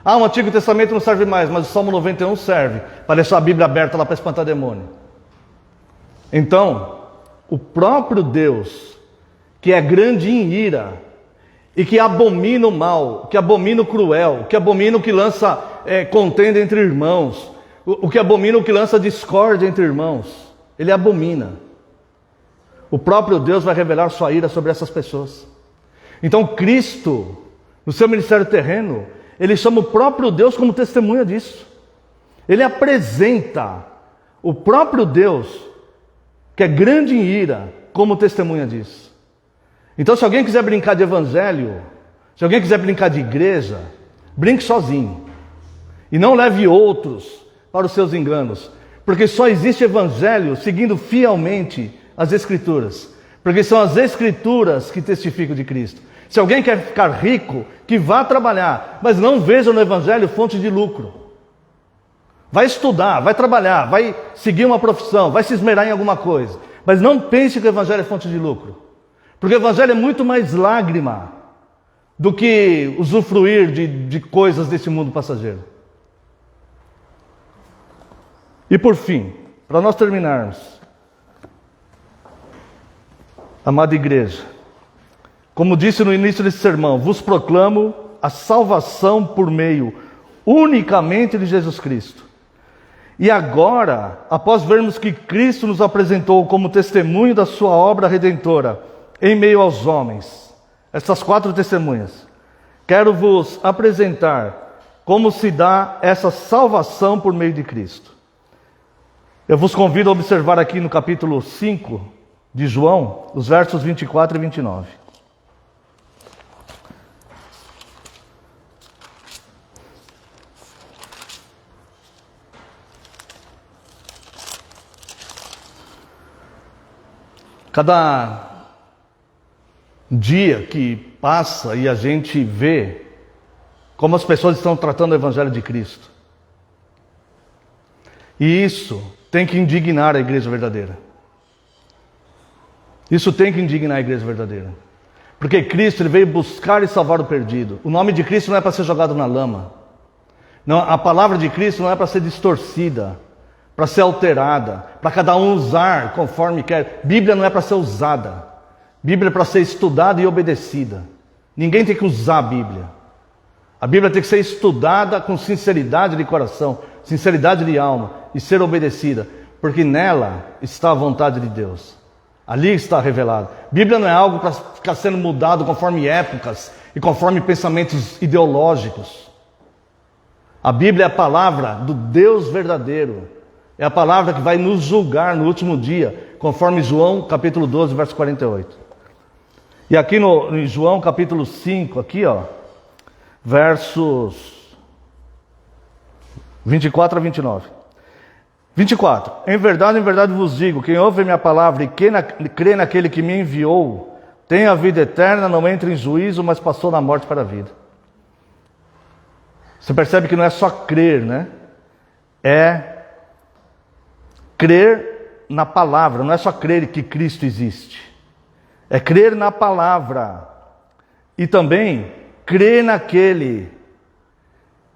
Ah, o Antigo Testamento não serve mais, mas o Salmo 91 serve, para deixar a Bíblia aberta lá para espantar demônio. Então, o próprio Deus, que é grande em ira, e que abomina o mal, que abomina o cruel, que abomina o que lança contenda entre irmãos, o que abomina o que lança discórdia entre irmãos, ele abomina. O próprio Deus vai revelar sua ira sobre essas pessoas. Então Cristo, no seu ministério terreno, ele chama o próprio Deus como testemunha disso. Ele apresenta o próprio Deus, que é grande em ira, como testemunha disso. Então, se alguém quiser brincar de evangelho, se alguém quiser brincar de igreja, brinque sozinho. E não leve outros para os seus enganos. Porque só existe evangelho seguindo fielmente as Escrituras. Porque são as Escrituras que testificam de Cristo. Se alguém quer ficar rico, que vá trabalhar, mas não veja no evangelho fonte de lucro. Vai estudar, vai trabalhar, vai seguir uma profissão, vai se esmerar em alguma coisa. Mas não pense que o evangelho é fonte de lucro. Porque o evangelho é muito mais lágrima do que usufruir de coisas desse mundo passageiro. E por fim, para nós terminarmos, amada igreja, como disse no início desse sermão, vos proclamo a salvação por meio unicamente de Jesus Cristo. E agora, após vermos que Cristo nos apresentou como testemunho da sua obra redentora em meio aos homens, essas 4 testemunhas, quero vos apresentar como se dá essa salvação por meio de Cristo. Eu vos convido a observar aqui no capítulo 5 de João, os versos 24 e 29. Cada dia que passa e a gente vê como as pessoas estão tratando o Evangelho de Cristo. E isso tem que indignar a igreja verdadeira. Isso tem que indignar a igreja verdadeira. Porque Cristo, ele veio buscar e salvar o perdido. O nome de Cristo não é para ser jogado na lama. Não, a palavra de Cristo não é para ser distorcida, para ser alterada, para cada um usar conforme quer. Bíblia não é para ser usada. Bíblia é para ser estudada e obedecida. Ninguém tem que usar a Bíblia. A Bíblia tem que ser estudada com sinceridade de coração, sinceridade de alma e ser obedecida, porque nela está a vontade de Deus. Ali está revelado. Bíblia não é algo para ficar sendo mudado conforme épocas e conforme pensamentos ideológicos. A Bíblia é a palavra do Deus verdadeiro. É a palavra que vai nos julgar no último dia, conforme João capítulo 12, verso 48. E aqui em João capítulo 5, aqui ó, versos 24 a 29. 24. Em verdade vos digo, quem ouve a minha palavra e crê naquele que me enviou, tem a vida eterna, não entra em juízo, mas passou da morte para a vida. Você percebe que não é só crer, né? É crer na palavra, não é só crer que Cristo existe. É crer na palavra e também crer naquele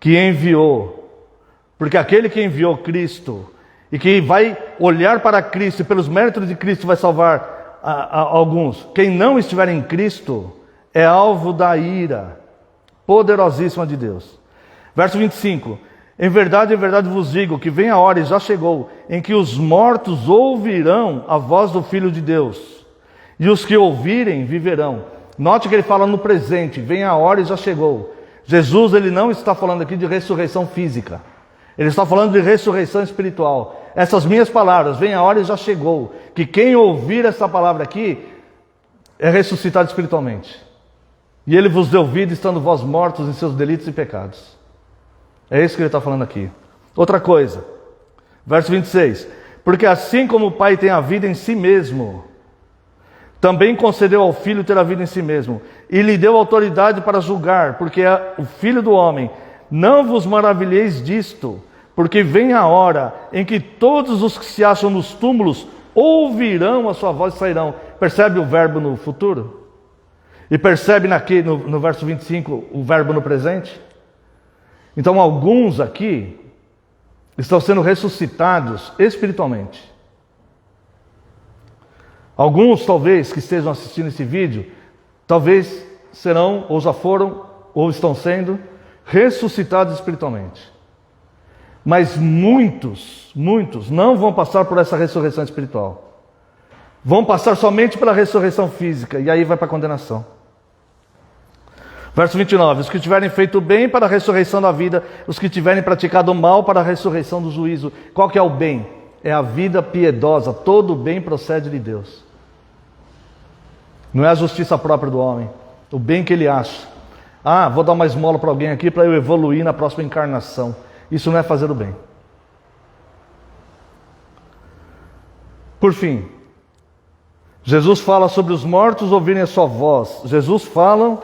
que enviou. Porque aquele que enviou Cristo e que vai olhar para Cristo e pelos méritos de Cristo vai salvar alguns. Quem não estiver em Cristo é alvo da ira poderosíssima de Deus. Verso 25. Em verdade vos digo que vem a hora e já chegou em que os mortos ouvirão a voz do Filho de Deus. E os que ouvirem viverão. Note que ele fala no presente, vem a hora e já chegou. Jesus, ele não está falando aqui de ressurreição física. Ele está falando de ressurreição espiritual. Essas minhas palavras, vem a hora e já chegou. Que quem ouvir essa palavra aqui é ressuscitado espiritualmente. E ele vos deu vida estando vós mortos em seus delitos e pecados. É isso que ele está falando aqui. Outra coisa, verso 26. Porque assim como o Pai tem a vida em si mesmo, também concedeu ao Filho ter a vida em si mesmo, e lhe deu autoridade para julgar, porque é o Filho do homem. Não vos maravilheis disto, porque vem a hora em que todos os que se acham nos túmulos ouvirão a sua voz e sairão. Percebe o verbo no futuro? E percebe no verso 25 o verbo no presente? Então alguns aqui estão sendo ressuscitados espiritualmente. Alguns, talvez, que estejam assistindo esse vídeo, talvez serão, ou já foram, ou estão sendo ressuscitados espiritualmente. Mas muitos não vão passar por essa ressurreição espiritual. Vão passar somente pela ressurreição física, e aí vai para a condenação. Verso 29. Os que tiverem feito bem para a ressurreição da vida, os que tiverem praticado o mal para a ressurreição do juízo. Qual que é o bem? É a vida piedosa. Todo bem procede de Deus. Não é a justiça própria do homem. O bem que ele acha. Ah, vou dar uma esmola para alguém aqui para eu evoluir na próxima encarnação. Isso não é fazer o bem. Por fim, Jesus fala sobre os mortos ouvirem a sua voz. Jesus fala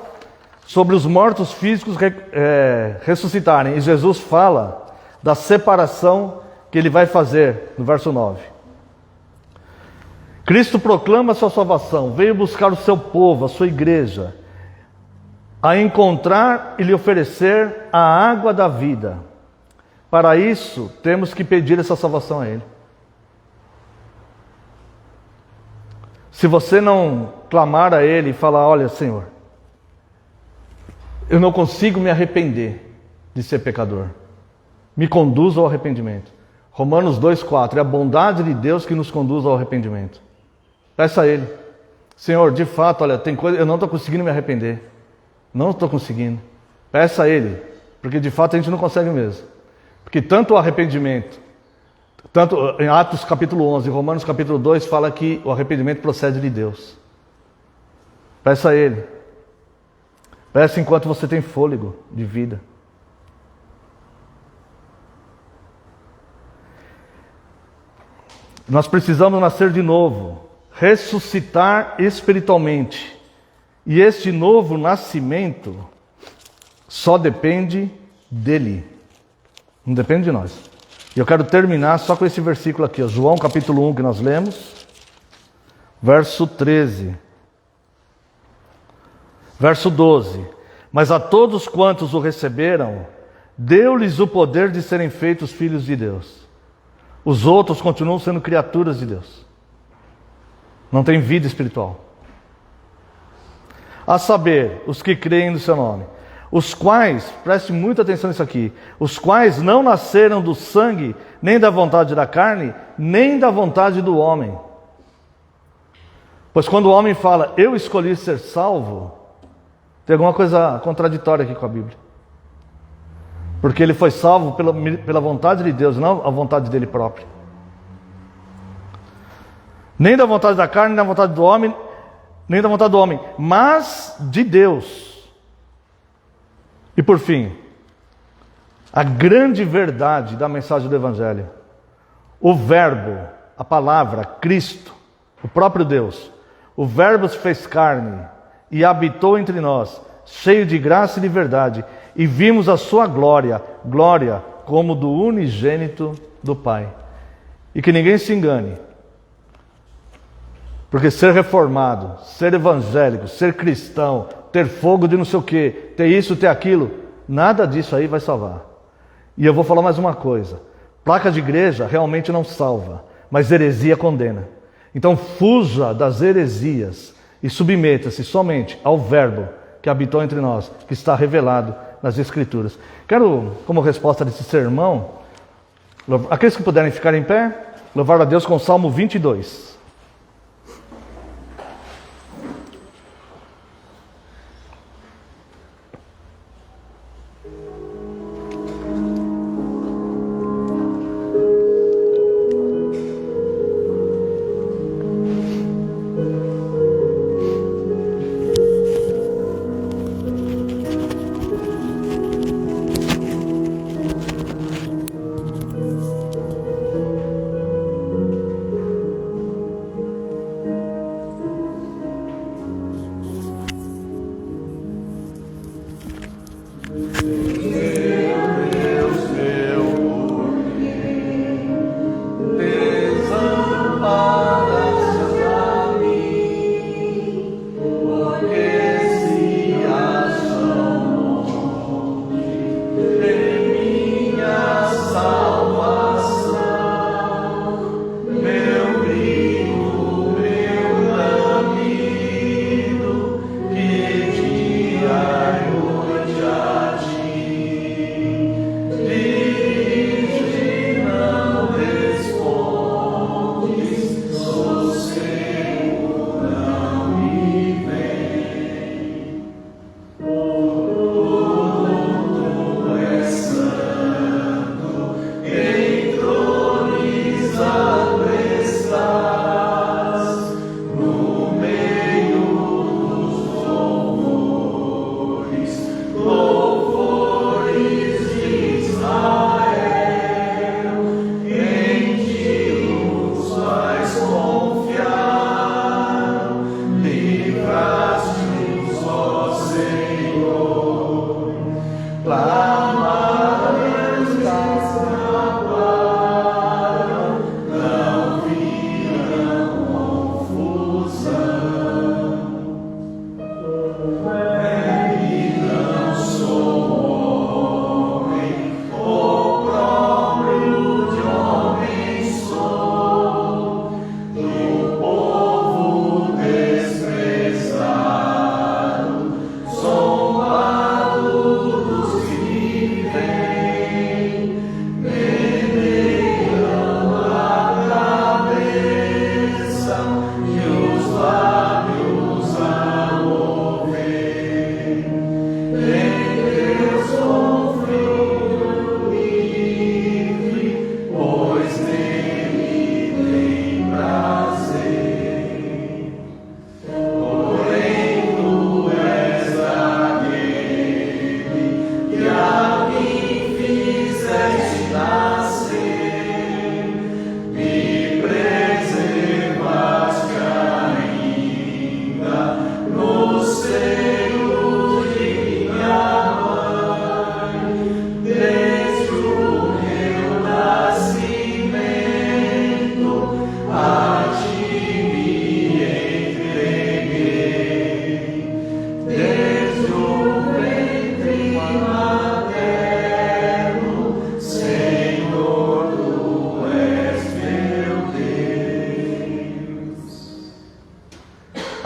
sobre os mortos físicos ressuscitarem. E Jesus fala da separação que ele vai fazer, no verso 9. Cristo proclama a sua salvação, veio buscar o seu povo, a sua igreja, a encontrar e lhe oferecer a água da vida. Para isso, temos que pedir essa salvação a Ele. Se você não clamar a Ele e falar, olha, Senhor, eu não consigo me arrepender de ser pecador. Me conduz ao arrependimento. Romanos 2,4, é a bondade de Deus que nos conduz ao arrependimento. Peça a Ele. Senhor, de fato, olha, tem coisa, eu não estou conseguindo me arrepender. Não estou conseguindo. Peça a Ele, porque de fato a gente não consegue mesmo. Porque tanto o arrependimento, tanto em Atos capítulo 11 e Romanos capítulo 2, fala que o arrependimento procede de Deus. Peça a Ele. Peça enquanto você tem fôlego de vida. Nós precisamos nascer de novo, ressuscitar espiritualmente. E este novo nascimento só depende dele. Não depende de nós. E eu quero terminar só com esse versículo aqui, ó, João capítulo 1 que nós lemos, verso 13. Verso 12. Mas a todos quantos o receberam, deu-lhes o poder de serem feitos filhos de Deus. Os outros continuam sendo criaturas de Deus. Não tem vida espiritual. A saber, os que creem no seu nome. Os quais, preste muita atenção nisso aqui, os quais não nasceram do sangue, nem da vontade da carne, nem da vontade do homem. Pois quando o homem fala, eu escolhi ser salvo, tem alguma coisa contraditória aqui com a Bíblia. Porque ele foi salvo pela vontade de Deus, não a vontade dele próprio. Nem da vontade da carne, nem da vontade do homem, nem da vontade do homem, mas de Deus. E por fim, a grande verdade da mensagem do Evangelho. O Verbo, a palavra, Cristo, o próprio Deus, o Verbo se fez carne e habitou entre nós, cheio de graça e de verdade, e vimos a sua glória, glória como do unigênito do Pai. E que ninguém se engane, porque ser reformado, ser evangélico, ser cristão, ter fogo de não sei o que, ter isso, ter aquilo, nada disso aí vai salvar. E eu vou falar mais uma coisa, placa de igreja realmente não salva, mas heresia condena. Então fuja das heresias e submeta-se somente ao Verbo que habitou entre nós, que está revelado nas Escrituras. Quero, como resposta desse sermão, aqueles que puderem ficar em pé, louvar a Deus com o Salmo 22.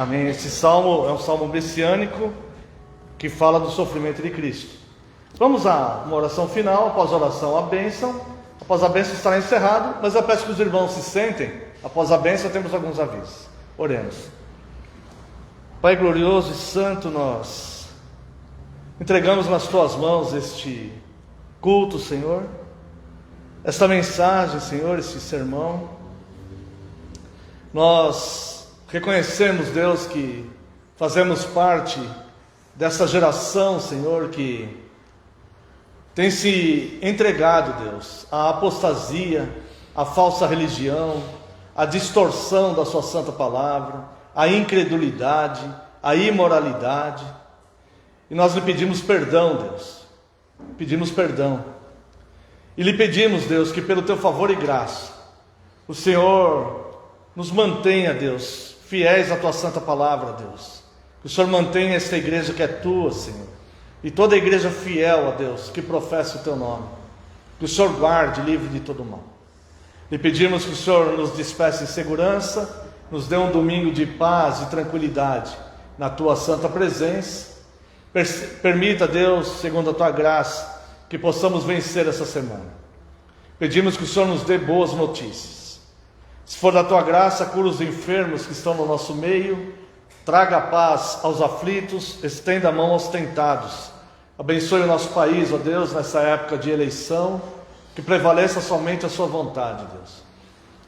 Amém. Esse salmo é um salmo messiânico que fala do sofrimento de Cristo. Vamos a uma oração final. Após a oração, a bênção. Após a bênção estará encerrado, mas eu peço que os irmãos se sentem. Após a bênção temos alguns avisos. Oremos. Pai glorioso e santo, nós entregamos nas tuas mãos este culto, Senhor, esta mensagem, Senhor, este sermão. Nós reconhecemos, Deus, que fazemos parte dessa geração, Senhor, que tem se entregado, Deus, à apostasia, à falsa religião, à distorção da sua santa palavra, à incredulidade, à imoralidade. E nós lhe pedimos perdão, Deus. Pedimos perdão. E lhe pedimos, Deus, que pelo teu favor e graça, o Senhor nos mantenha, Deus, fiéis à tua santa palavra, Deus. Que o Senhor mantenha esta igreja que é tua, Senhor. E toda a igreja fiel a Deus, que professa o teu nome. Que o Senhor guarde livre de todo mal. Lhe pedimos que o Senhor nos despeça em segurança, nos dê um domingo de paz e tranquilidade na tua santa presença. Permita, Deus, segundo a tua graça, que possamos vencer essa semana. Pedimos que o Senhor nos dê boas notícias. Se for da tua graça, cura os enfermos que estão no nosso meio, traga paz aos aflitos, estenda a mão aos tentados. Abençoe o nosso país, ó Deus, nessa época de eleição, que prevaleça somente a sua vontade, Deus.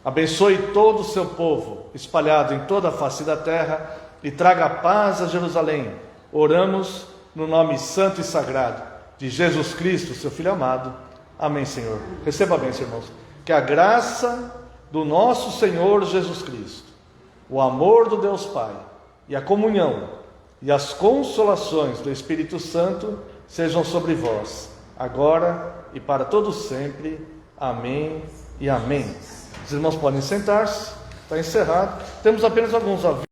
Abençoe todo o seu povo, espalhado em toda a face da terra, e traga paz a Jerusalém. Oramos no nome santo e sagrado de Jesus Cristo, seu Filho amado. Amém, Senhor. Receba a bênção, irmãos. Que a graça do nosso Senhor Jesus Cristo, o amor do Deus Pai, e a comunhão e as consolações do Espírito Santo sejam sobre vós, agora e para todos sempre. Amém e amém. Os irmãos podem sentar-se. Está encerrado. Temos apenas alguns avisos.